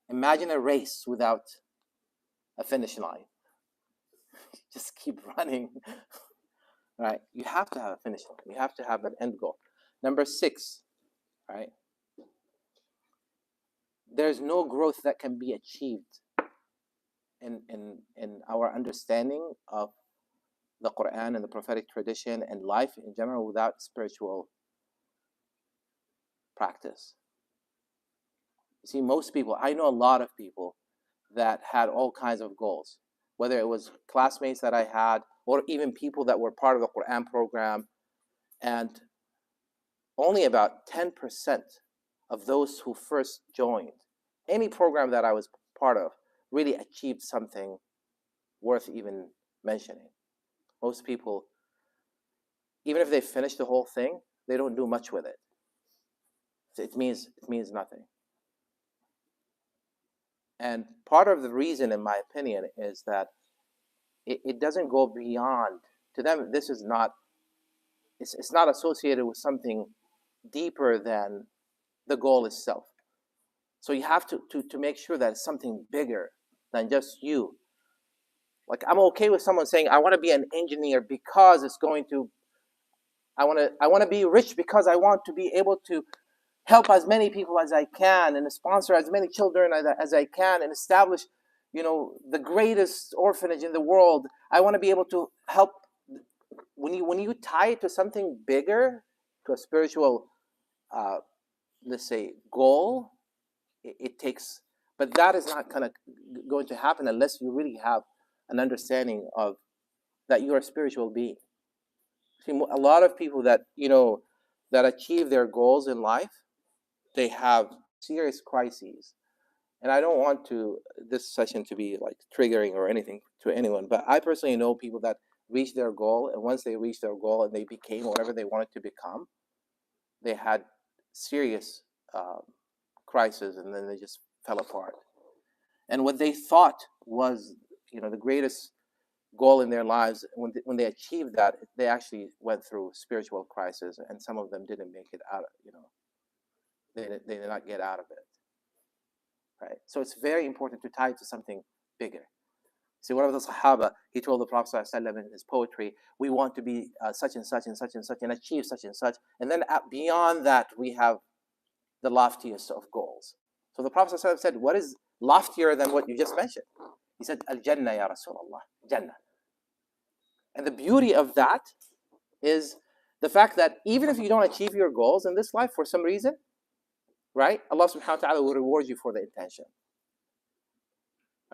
Imagine a race without a finish line. Just keep running, right? You have to have a finish line. You have to have an end goal. Number 6, right? There's no growth that can be achieved in our understanding of the Quran and the prophetic tradition and life in general without spiritual practice. You see, most people, I know a lot of people that had all kinds of goals, whether it was classmates that I had or even people that were part of the Quran program, and only about 10% of those who first joined any program that I was part of really achieved something worth even mentioning. Most people, even if they finish the whole thing, they don't do much with it. So it means nothing. And part of the reason, in my opinion, is that it doesn't go beyond. To them, this is not. It's not associated with something deeper than the goal itself. So you have to make sure that it's something bigger than just you Like, I'm okay with someone saying, I want to be an engineer because it's going to, I want to be rich because I want to be able to help as many people as I can and sponsor as many children as I can and establish, the greatest orphanage in the world. I want to be able to help. When you tie it to something bigger, to a spiritual, let's say, goal, it takes. But that is not going to happen unless you really have an understanding of that you're a spiritual being. See, a lot of people that that achieve their goals in life, they have serious crises. And I don't want this session to be like triggering or anything to anyone, but I personally know people that reach their goal, and once they reach their goal and they became whatever they wanted to become, they had serious crisis, and then they just fell apart. And what they thought was, the greatest goal in their lives, when they achieved that, they actually went through spiritual crisis, and some of them didn't make it out. They did not get out of it. Right? So it's very important to tie it to something bigger. See, one of the Sahaba, he told the Prophet ﷺ in his poetry, we want to be such and such and such and such and achieve such and such. And then beyond that, we have the loftiest of goals. So the Prophet ﷺ said, what is loftier than what you just mentioned? He said, Al-Jannah ya Rasulullah, Jannah. And the beauty of that is the fact that even if you don't achieve your goals in this life for some reason, right? Allah subhanahu wa ta'ala will reward you for the intention.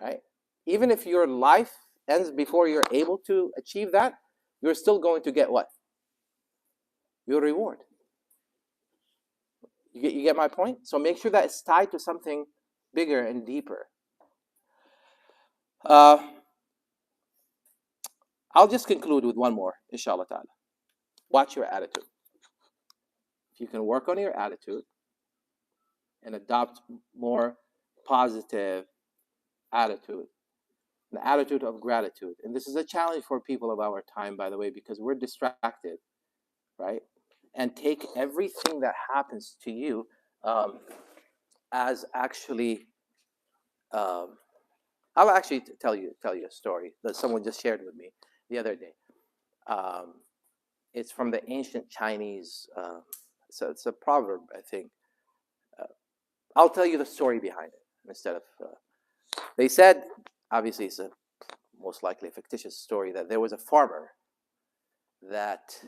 Right? Even if your life ends before you're able to achieve that, you're still going to get what? Your reward. You get my point? So make sure that it's tied to something bigger and deeper. I'll just conclude with one more, inshallah ta'ala. Watch your attitude. If you can work on your attitude and adopt more positive attitude, an attitude of gratitude. And this is a challenge for people of our time, by the way, because we're distracted, right? And take everything that happens to you as actually. I'll actually tell you a story that someone just shared with me the other day. It's from the ancient Chinese. So it's a proverb, I think. I'll tell you the story behind it instead of. They said, obviously, it's most likely a fictitious story, that there was a farmer that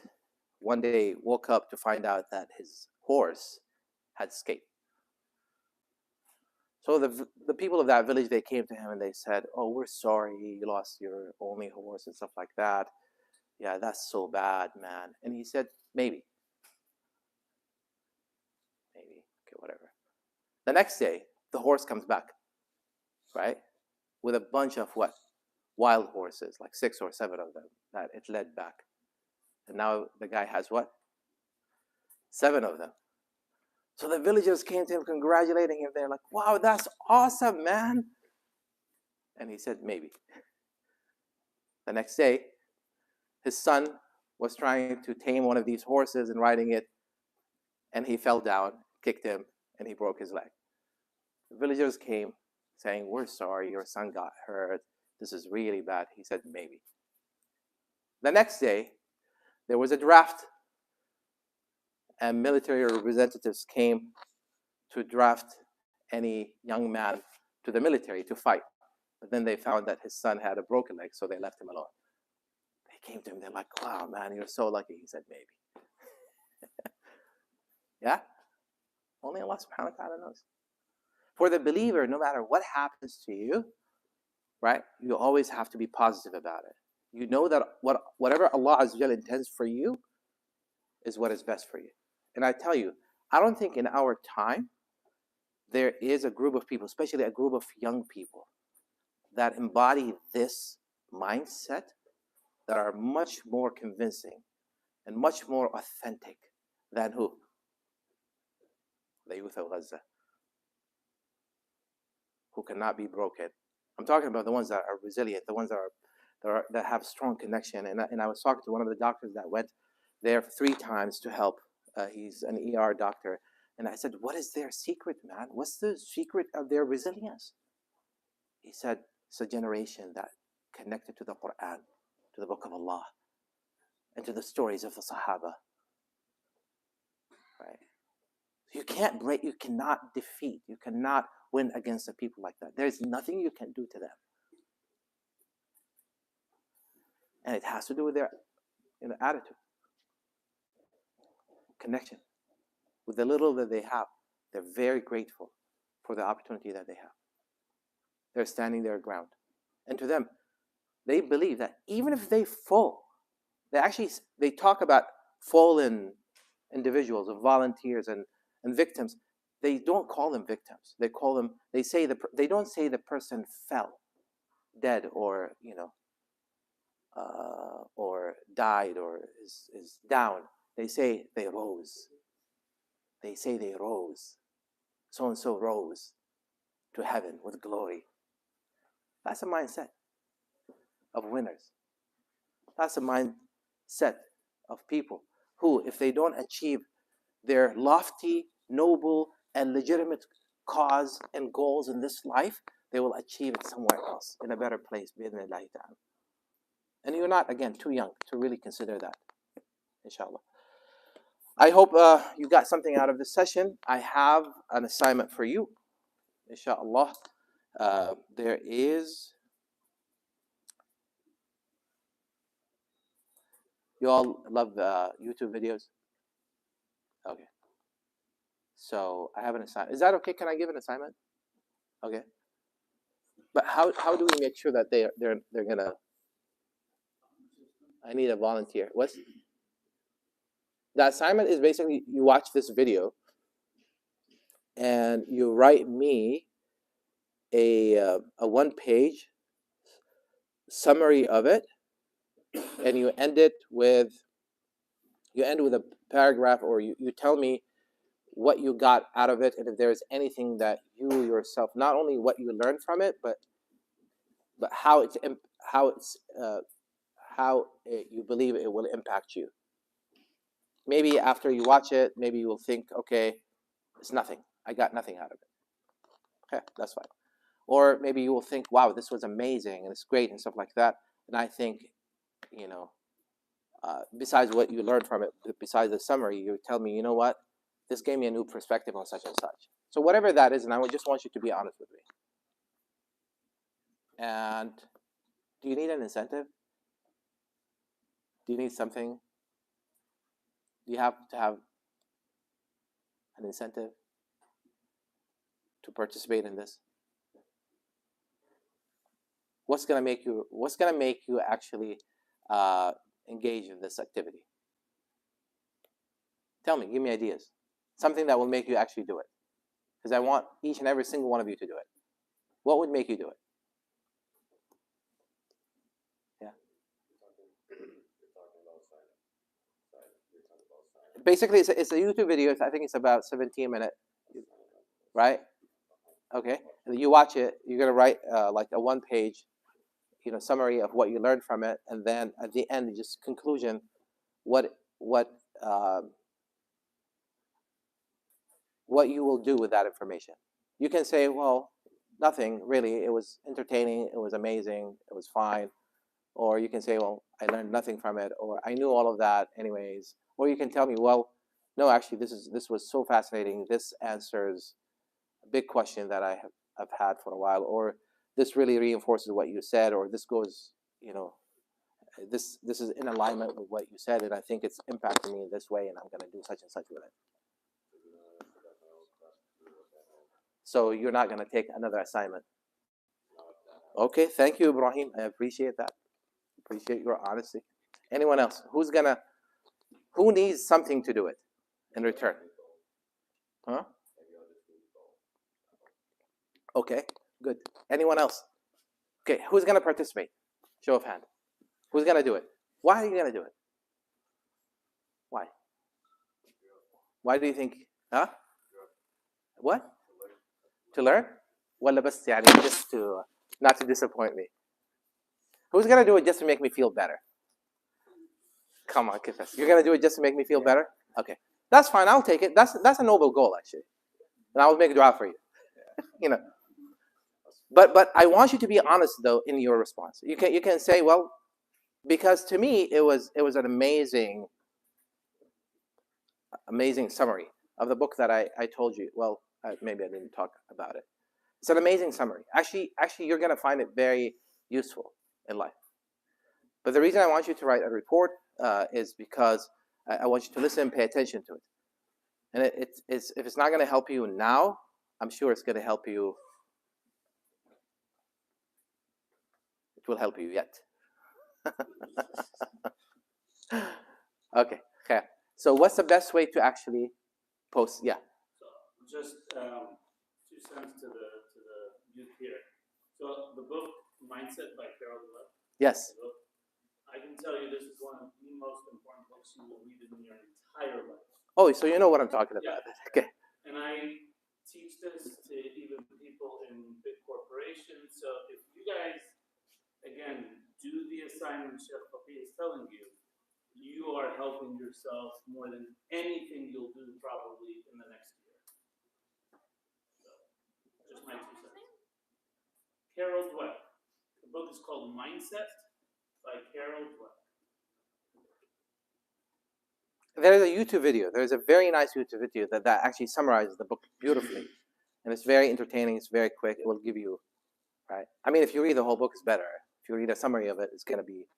one day woke up to find out that his horse had escaped. So the people of that village, they came to him and they said, oh, we're sorry, you lost your only horse and stuff like that. Yeah, that's so bad, man. And he said, maybe. Okay, whatever. The next day, the horse comes back, right? With a bunch of what? Wild horses, like 6 or 7 of them that it led back. And now the guy has what? 7 of them. So the villagers came to him congratulating him. They're like, wow, that's awesome, man. And he said, maybe. The next day, his son was trying to tame one of these horses and riding it, and he fell down, kicked him, and he broke his leg. The villagers came saying, we're sorry, your son got hurt. This is really bad. He said, maybe. The next day, there was a draft, and military representatives came to draft any young man to the military to fight. But then they found that his son had a broken leg, so they left him alone. They came to him, they're like, wow, man, you're so lucky. He said, maybe. Yeah? Only Allah subhanahu wa ta'ala knows. For the believer, no matter what happens to you, right, you always have to be positive about it. You know that whatever Allah Azza wa Jalla intends for you is what is best for you. And I tell you, I don't think in our time there is a group of people, especially a group of young people, that embody this mindset that are much more convincing and much more authentic than who? The youth of Gaza, who cannot be broken. I'm talking about the ones that are resilient, the ones that have strong connection. And I was talking to one of the doctors that went there 3 times to help. He's an ER doctor. And I said, what is their secret, man? What's the secret of their resilience? He said, it's a generation that connected to the Quran, to the Book of Allah, and to the stories of the Sahaba. Right? You can't break, you cannot defeat, you cannot win against the people like that. There's nothing you can do to them. And it has to do with their attitude, connection. With the little that they have, they're very grateful for the opportunity that they have. They're standing their ground. And to them, they believe that even if they fall, they talk about fallen individuals, of volunteers and victims. They don't call them victims. They call them, they don't say the person fell dead or or died or is down. They say they rose. They say they rose. So and so rose to heaven with glory. That's a mindset of winners. That's a mindset of people who, if they don't achieve their lofty, noble, and legitimate cause and goals in this life, they will achieve it somewhere else, in a better place, bi'idhnillahi ta'ala. And you're not, again, too young to really consider that, inshallah. I hope you got something out of this session. I have an assignment for you, inshallah. There is... You all love YouTube videos? Okay. So I have an assignment. Is that okay? Can I give an assignment? Okay. But how do we make sure that they're gonna... I need a volunteer. The assignment is basically you watch this video and you write me a one-page summary of it, and you end with a paragraph, or you tell me what you got out of it, and if there's anything that you yourself, not only what you learned from it, but how you believe it will impact you. Maybe after you watch it, maybe you will think, okay, it's nothing. I got nothing out of it. Okay, that's fine. Or maybe you will think, wow, this was amazing and it's great and stuff like that. And I think, besides what you learned from it, besides the summary, you tell me, you know what, this gave me a new perspective on such and such. So whatever that is, and I would just want you to be honest with me. And do you need an incentive? Do you need something? Do you have to have an incentive to participate in this? What's gonna make you actually engage in this activity? Tell me, give me ideas. Something that will make you actually do it. Because I want each and every single one of you to do it. What would make you do it? Yeah. Basically, it's a YouTube video. I think it's about 17 minutes, right? Okay. And you watch it. You're gonna write like a one-page, summary of what you learned from it, and then at the end, just conclusion, what you will do with that information. You can say, well, nothing really. It was entertaining. It was amazing. It was fine. Or you can say, well, I learned nothing from it, or I knew all of that anyways. Or you can tell me, well, no, actually, this was so fascinating. This answers a big question that I have had for a while, or this really reinforces what you said, or this goes, this is in alignment with what you said, and I think it's impacting me in this way, and I'm going to do such and such with it. So you're not going to take another assignment. Okay, thank you, Ibrahim. I appreciate that. Appreciate your honesty. Anyone else? Who needs something to do it in return? Huh? Okay, good. Anyone else? Okay, who's going to participate? Show of hand. Who's going to do it? Why are you going to do it? Why? Why do you think? Huh? What? To learn? Wala bas yani, just to not to disappoint me. Who's going to do it just to make me feel better? Come on, confess. You're going to do it just to make me feel better? Okay. That's fine. I'll take it. That's a noble goal, actually. And I will make a dua for you. But I want you to be honest though in your response. You can say, well, because to me it was an amazing summary of the book that I told you. Well, maybe I didn't talk about it. It's an amazing summary. Actually, you're gonna find it very useful in life. But the reason I want you to write a report is because I want you to listen and pay attention to it. And it's if it's not gonna help you now, I'm sure it's gonna help you. It will help you yet. Okay. So what's the best way to actually post? Yeah. So just 2 cents to the youth here. So the book Mindset by Carol Dweck. Yes. I can tell you this is one of the most important books you will read in your entire life. Oh, so you know what I'm talking about. Yeah. Okay. And I teach this to even people in big corporations. So if you guys, again, do the assignment Sheikh Faqih is telling you, you are helping yourself more than anything you'll do probably in the next year. So, just my 2 cents. Carol Dweck. The book is called Mindset by Carol Dweck. There's a YouTube video. There's a very nice YouTube video that actually summarizes the book beautifully. And it's very entertaining. It's very quick. It will give you, right? I mean, if you read the whole book, it's better. If you read a summary of it, it's going to be,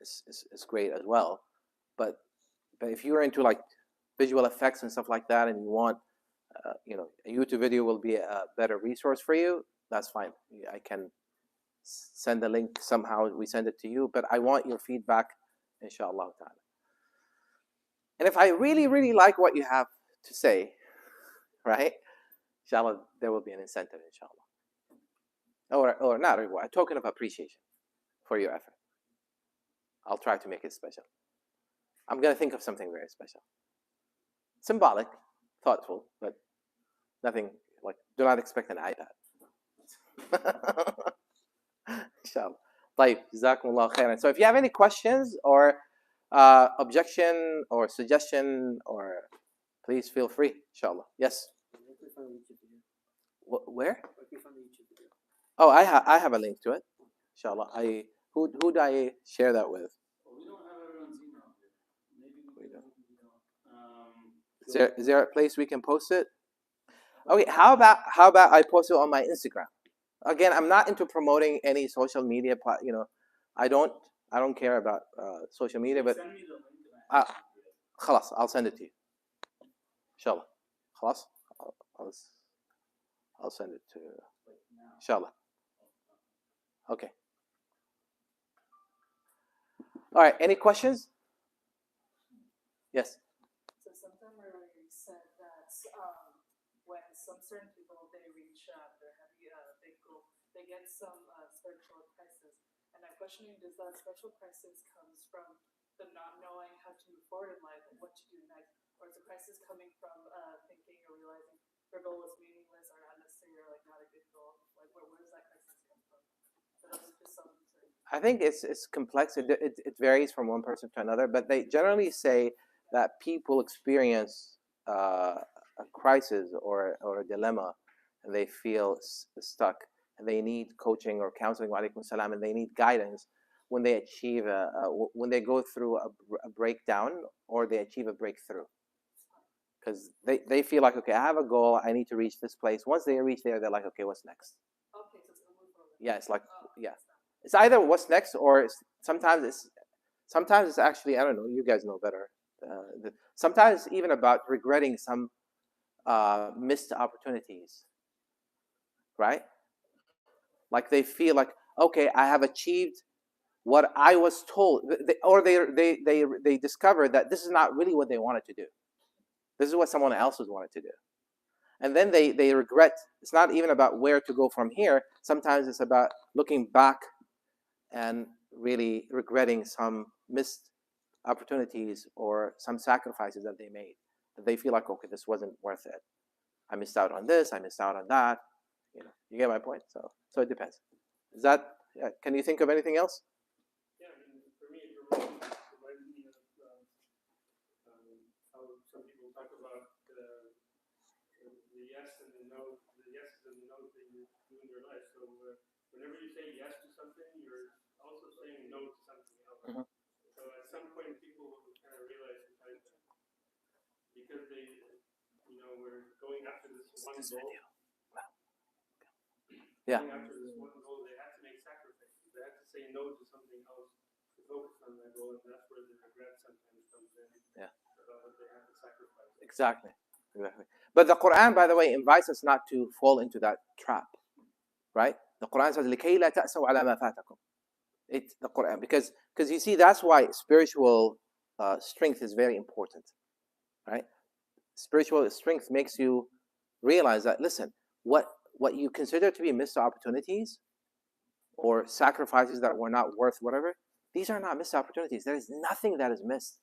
it's great as well. But if you're into like visual effects and stuff like that, and you want, a YouTube video will be a better resource for you, that's fine. I can send the link somehow. We send it to you. But I want your feedback, inshallah ta'ala. And if I really, really like what you have to say, right, inshallah, there will be an incentive, inshallah. Or not a reward, a token of appreciation for your effort. I'll try to make it special. I'm going to think of something very special. Symbolic, thoughtful, but nothing like, do not expect an iPad. Inshallah. طيب, jazakumullah khairan. So if you have any questions or objection or suggestion, or please feel free, inshallah. Yes. Where? Oh, I have a link to it, inshallah. Who do I share that with? Well, we don't have everyone's email here. Maybe we don't. Is there a place we can post it? Okay, how about I post it on my Instagram? Again, I'm not into promoting any social media. I don't care about social media, but Send me the link. خلاص, I'll send it to you. Inshallah. خلاص, I'll send it to you. Inshallah. Okay. All right. Any questions? Yes. So sometime earlier you said that when some certain people they reach their heavy big goal, they get some spiritual crisis. And I'm questioning, does that spiritual crisis comes from the not knowing how to move forward in life and what to do next, or is the crisis coming from thinking or realizing their goal was meaningless or not necessary or like not a good goal? Like where does that crisis come from? So that's just some certain. I think it's complex. It varies from one person to another, but they generally say that people experience a crisis or a dilemma, and they feel stuck, and they need coaching or counseling, wa alaikum salam, and they need guidance when they achieve when they go through a breakdown or they achieve a breakthrough. Because they feel like, okay, I have a goal, I need to reach this place. Once they reach there, they're like, okay, what's next? Okay, so it's a move forward. Yeah, it's like, yeah. It's either what's next, or sometimes it's actually, I don't know, you guys know better. Sometimes it's even about regretting some missed opportunities, right? Like they feel like, okay, I have achieved what I was told, or they discover that this is not really what they wanted to do. This is what someone else was wanted to do. And then they regret. It's not even about where to go from here. Sometimes it's about looking back and really regretting some missed opportunities or some sacrifices that they made. That they feel like, okay, this wasn't worth it. I missed out on this, I missed out on that. You get my point? So it depends. Is that, can you think of anything else? Yeah, I mean, for me, it reminds me of how some people talk about the yes and the no, the yeses and the comes that you do in your life. So whenever you say yes to something, you're also saying no to something else. Mhm. So at some point, people will kind of realize sometimes because they, were going after this one goal. Yeah. Going after this one goal, they had to make sacrifices. They had to say no to something else to focus on that goal, and that's where the regret sometimes comes in. Yeah. About what they have to sacrifice. Exactly. But the Quran, by the way, invites us not to fall into that trap, right? The Quran says, لِكَيْ لَا تَأْسَوْا عَلَى مَا فَاتَكُمْ. It's the Quran, because you see, that's why spiritual strength is very important, right? Spiritual strength makes you realize that, listen, what you consider to be missed opportunities or sacrifices that were not worth whatever, these are not missed opportunities. There is nothing that is missed.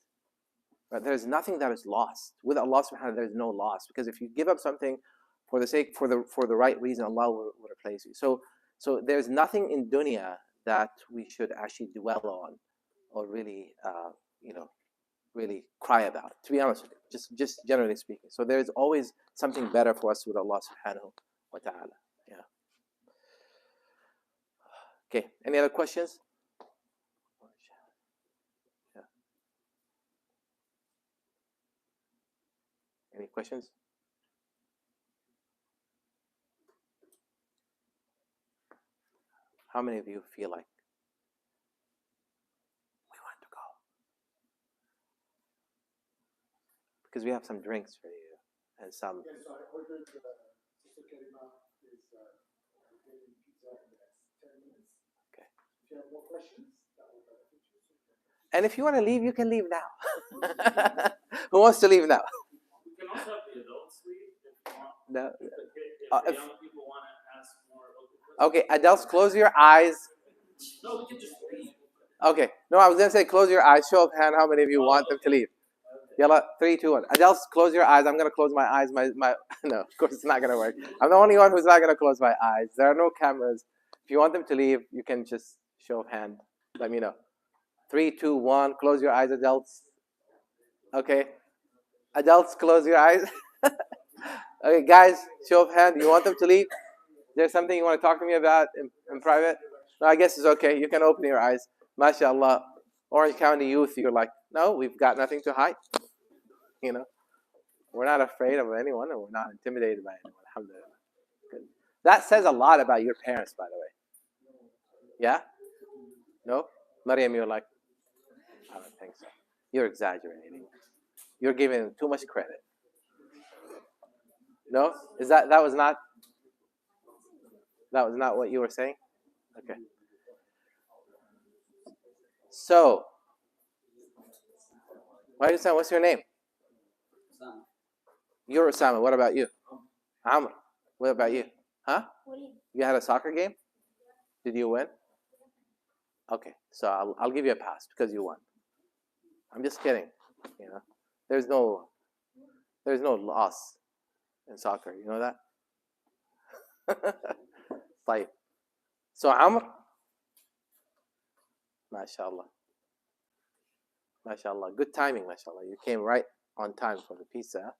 Right? There is nothing that is lost. With Allah subhanahu wa ta'ala, there is no loss. Because if you give up something for the right reason, Allah will replace you. So there's nothing in dunya that we should actually dwell on or really really cry about, to be honest with you, just generally speaking. So there's always something better for us with Allah subhanahu wa ta'ala. Yeah. Okay, any other questions? Yeah. Any questions? How many of you feel like we want to go? Because we have some drinks for you and some. Yes, so I ordered Sister Karima is getting pizza in the next 10 minutes. Okay. If you have more questions, that will benefit you. And if you want to leave, you can leave now. Who wants to leave now? We can also have the adults leave if you want. No. If If- young people want to ask more open questions. Okay, adults, close your eyes. No, we can just leave. Okay. No, I was going to say close your eyes. Show of hand how many of you want them to leave. Yalla, 3, 2, 1. Adults, close your eyes. I'm going to close my eyes. My No, of course it's not going to work. I'm the only one who's not going to close my eyes. There are no cameras. If you want them to leave, you can just show of hand. Let me know. 3, 2, 1. Close your eyes, adults. Okay. Adults, close your eyes. Okay, guys, show of hand. You want them to leave? Is there something you want to talk to me about in private? No, I guess it's okay. You can open your eyes. MashaAllah. Orange County youth, you're like, no, we've got nothing to hide. We're not afraid of anyone, and we're not intimidated by anyone. Alhamdulillah. Good. That says a lot about your parents, by the way. Yeah? No? Maryam, you're like, I don't think so. You're exaggerating. You're giving too much credit. No? That was not what you were saying? Okay. So, what's your name? You're Osama. What about you? Amr. What about you? Huh? You had a soccer game? Did you win? Okay, so I'll give you a pass because you won. I'm just kidding. There's no loss in soccer. You know that? Right. So Amr, mashallah, mashallah, good timing, mashallah. You came right on time for the pizza.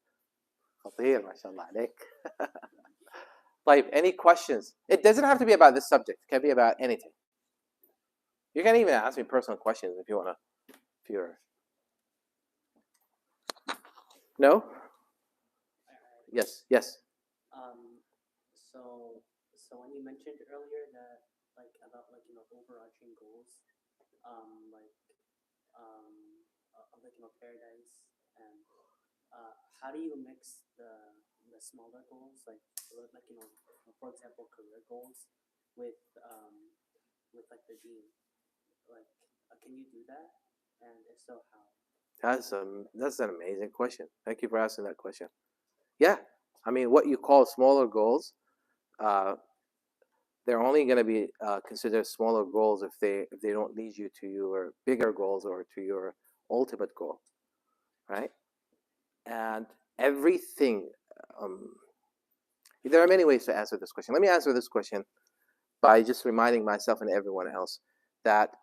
خطير, mashallah عليك. Like, any questions? It doesn't have to be about this subject. It can be about anything. You can even ask me personal questions if you want to. If you're... No? Yes. So when you mentioned earlier that about overarching goals, paradise, and how do you mix the smaller goals, for example, career goals, with the deen? Can you do that? And if so, how? That's an amazing question. Thank you for asking that question. Yeah, I mean, what you call smaller goals, they're only going to be considered smaller goals if they don't lead you to your bigger goals or to your ultimate goal, right? And everything. There are many ways to answer this question. Let me answer this question by just reminding myself and everyone else that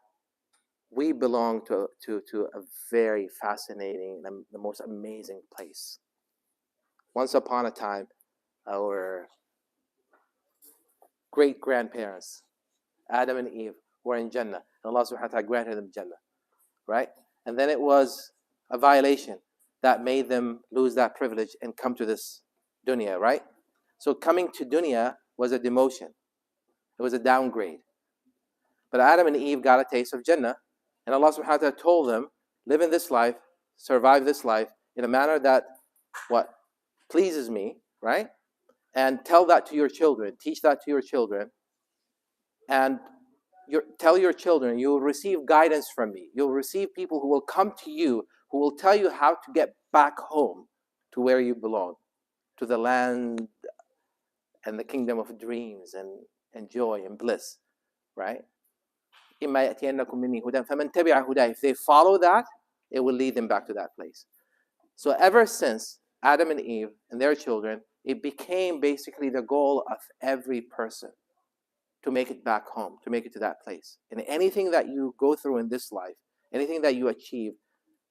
we belong to a very fascinating and the most amazing place. Once upon a time, our great-grandparents, Adam and Eve, were in Jannah. And Allah subhanahu wa ta'ala granted them Jannah. Right? And then it was a violation that made them lose that privilege and come to this dunya, right? So coming to dunya was a demotion. It was a downgrade. But Adam and Eve got a taste of Jannah, and Allah subhanahu wa ta'ala told them, live in this life, survive this life in a manner that what pleases me, right? And tell that to your children, teach that to your children, and tell your children you will receive guidance from me. You'll receive people who will come to you, who will tell you how to get back home to where you belong, to the land and the kingdom of dreams and joy and bliss, right? If they follow that, it will lead them back to that place. So ever since Adam and Eve and their children, it became basically the goal of every person to make it back home, to make it to that place. And anything that you go through in this life, anything that you achieve,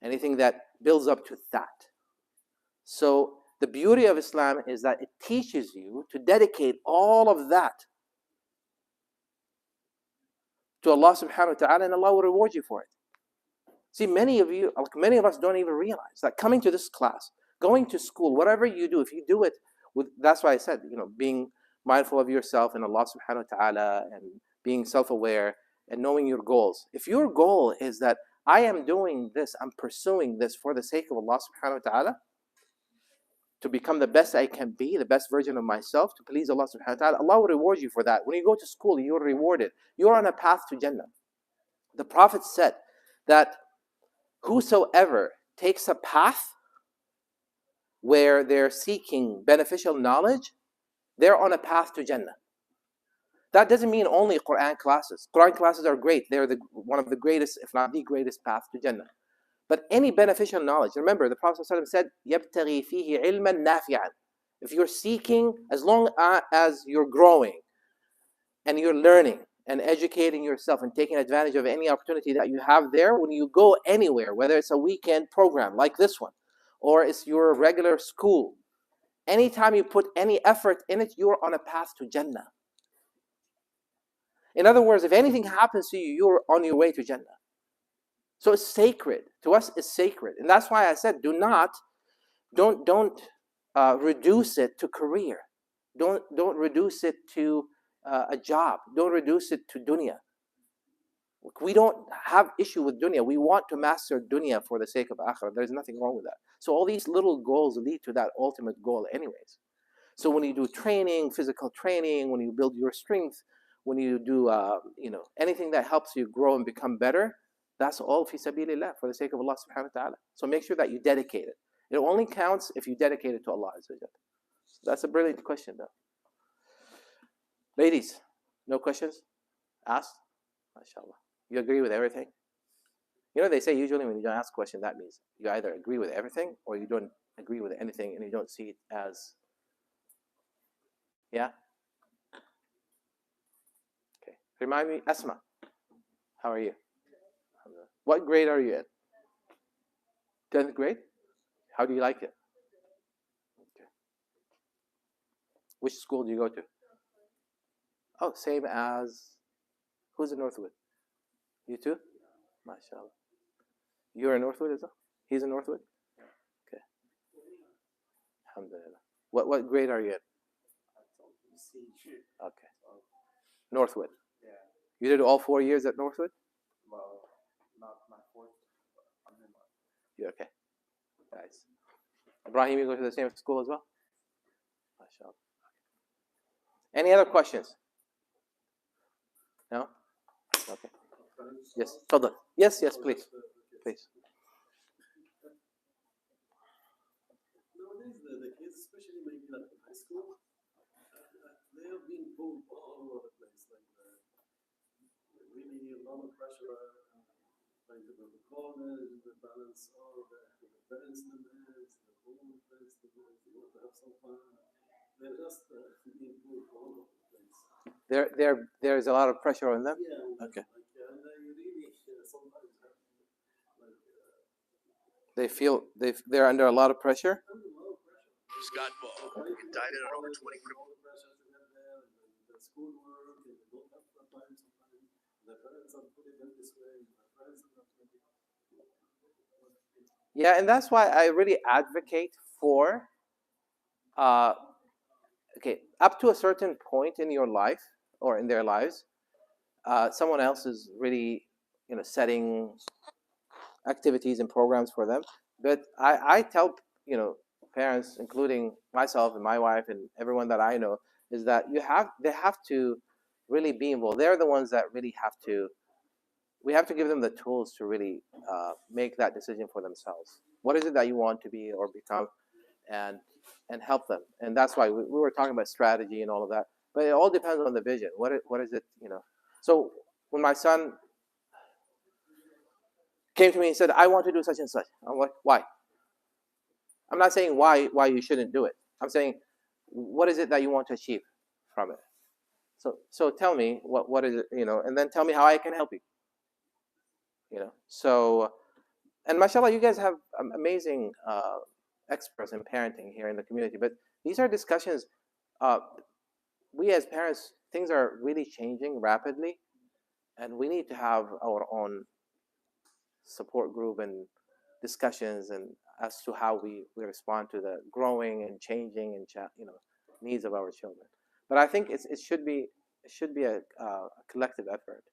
anything that builds up to that. So the beauty of Islam is that it teaches you to dedicate all of that to Allah subhanahu wa ta'ala, and Allah will reward you for it. See, many of us don't even realize that coming to this class, going to school, whatever you do, if you do it with, that's why I said, being mindful of yourself and Allah subhanahu wa ta'ala, and being self-aware and knowing your goals. If your goal is that I am doing this, I'm pursuing this for the sake of Allah subhanahu wa ta'ala, to become the best I can be, the best version of myself, to please Allah subhanahu wa ta'ala, Allah will reward you for that. When you go to school, you're rewarded. You're on a path to Jannah. The Prophet said that whosoever takes a path where they're seeking beneficial knowledge, they're on a path to Jannah. That doesn't mean only Quran classes. Quran classes are great. They're one of the greatest, if not the greatest path to Jannah. But any beneficial knowledge, remember the Prophet ﷺ said, يَبْتَغِي فِيهِ عِلْمًا نَافِعًا. If you're seeking, as long as you're growing and you're learning and educating yourself and taking advantage of any opportunity that you have there, when you go anywhere, whether it's a weekend program like this one, or it's your regular school, anytime you put any effort in it, you're on a path to Jannah. In other words, if anything happens to you, you're on your way to Jannah. So it's sacred. To us, it's sacred. And that's why I said, don't reduce it to career. Don't reduce it to a job. Don't reduce it to dunya. We don't have issue with dunya. We want to master dunya for the sake of akhirah. There's nothing wrong with that. So all these little goals lead to that ultimate goal anyways. So when you do training, physical training, when you build your strength, when you do anything that helps you grow and become better, that's all fi sabilillah, for the sake of Allah subhanahu wa ta'ala. So make sure that you dedicate it. It only counts if you dedicate it to Allah azza wa jalla. That's a brilliant question though. Ladies, no questions? Asked? MashaAllah. You agree with everything? They say usually when you don't ask a question, that means you either agree with everything or you don't agree with anything and you don't see it as, yeah? Okay. Remind me, Asma, how are you? What grade are you in? 10th grade? How do you like it? Okay. Which school do you go to? Oh, same as, who's in Northwood? You too? MashaAllah. You're in Northwood as well? He's in Northwood? Okay. Alhamdulillah. What grade are you in? Okay. Northwood. Yeah. You did all 4 years at Northwood? Well, not my fourth. I'm in my. You're okay. Nice. Ibrahim, you go to the same school as well? MashaAllah. Any other questions? No? Okay. Yes, Fadl. Yes, please. Please. Nowadays, the kids, especially maybe like in high school, they are being pulled all over the place. Like really a lot of pressure, trying to build the corners, the balance all the parents' demands, the home parents' demands, they want to have some fun. They're just being pulled all over the place. There's a lot of pressure on them? Yeah. Okay. And they really sometimes have They feel they're under a lot of pressure? under a lot of pressure. Scott Ball, indicted on over 20 criminal. schoolwork and they don't have the time sometimes. The parents are putting them this way, the friends are not really. Yeah, and that's why I really advocate for okay, up to a certain point in your life or in their lives, someone else is really, setting activities and programs for them. But I tell, parents, including myself and my wife and everyone that I know, is that they have to really be involved. They're the ones that really have to. We have to give them the tools to really make that decision for themselves. What is it that you want to be or become, and help them. And that's why we were talking about strategy and all of that. But it all depends on the vision. What is it, So when my son came to me and said, I want to do such and such, I'm like, why? I'm not saying why you shouldn't do it. I'm saying, what is it that you want to achieve from it? So tell me what is it, and then tell me how I can help you. So, and mashallah, you guys have amazing experts in parenting here in the community. But these are discussions. We as parents, things are really changing rapidly, and we need to have our own support group and discussions and as to how we respond to the growing and changing and needs of our children. But I think it should be a collective effort.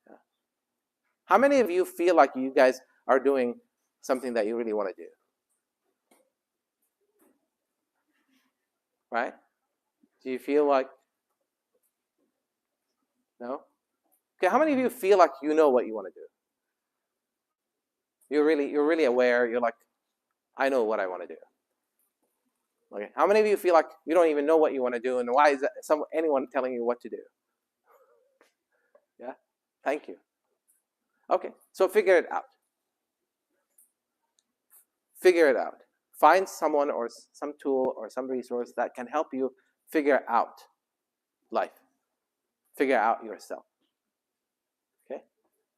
Yeah. How many of you feel like you guys are doing something that you really want to do? Right? Do you feel like no? Okay, how many of you feel like you know what you want to do? You're really aware. You're like, I know what I want to do. Okay. How many of you feel like you don't even know what you want to do, and why is that anyone telling you what to do? Yeah? Thank you. Okay, so figure it out. Figure it out. Find someone or some tool or some resource that can help you figure out life. Figure out yourself. Okay?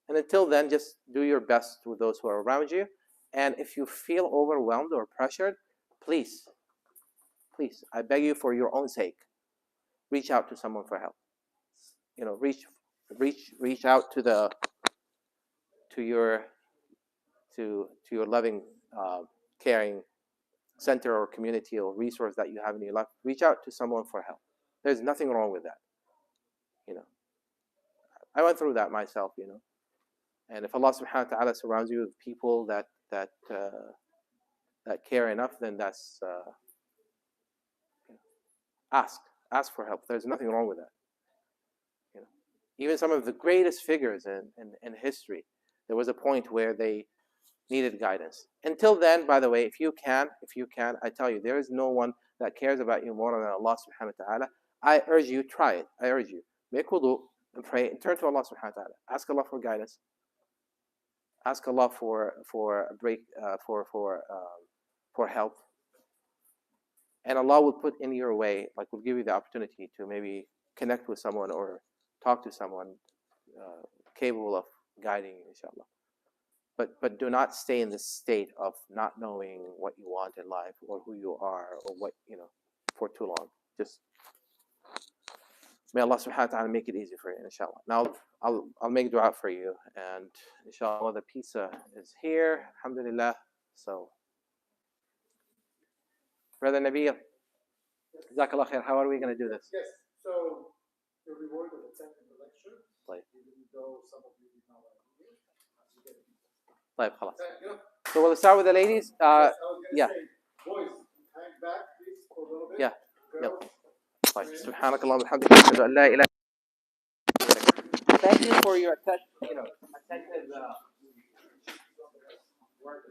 And until then, just do your best with those who are around you. And if you feel overwhelmed or pressured, please, I beg you for your own sake, reach out to someone for help. Reach out to your loving, caring center or community or resource that you have in your life. Reach out to someone for help. There's nothing wrong with that. I went through that myself. And if Allah Subhanahu wa Taala surrounds you with people that care enough, then that's ask for help. There's nothing wrong with that. Even some of the greatest figures in history, there was a point where they needed guidance. Until then, by the way, if you can, I tell you, there is no one that cares about you more than Allah Subhanahu wa Taala. I urge you, try it. I urge you, make wudu and pray and turn to Allah Subhanahu wa Taala. Ask Allah for guidance. Ask Allah for a break, for help. And Allah will put in your way, will give you the opportunity to maybe connect with someone or talk to someone capable of guiding you, inshallah. But do not stay in this state of not knowing what you want in life or who you are or what, for too long. Just may Allah subhanahu wa ta'ala make it easy for you, inshallah. Now I'll make dua for you, and inshallah the pizza is here, alhamdulillah. So Brother Nabil, Jazakallah khair, how are we going to do this? Yes, so the reward of attending the lecture, طيب. even though some of you did not like it, you get it. طيب خلاص. So we'll start with the ladies. I was going to Yeah. say, boys, hang back please for a little bit. Yeah. Girls, طيب. سبحانك اللهم وبحمدك أشهد أن لا إله إلا أنت. Thank you for your attentive work.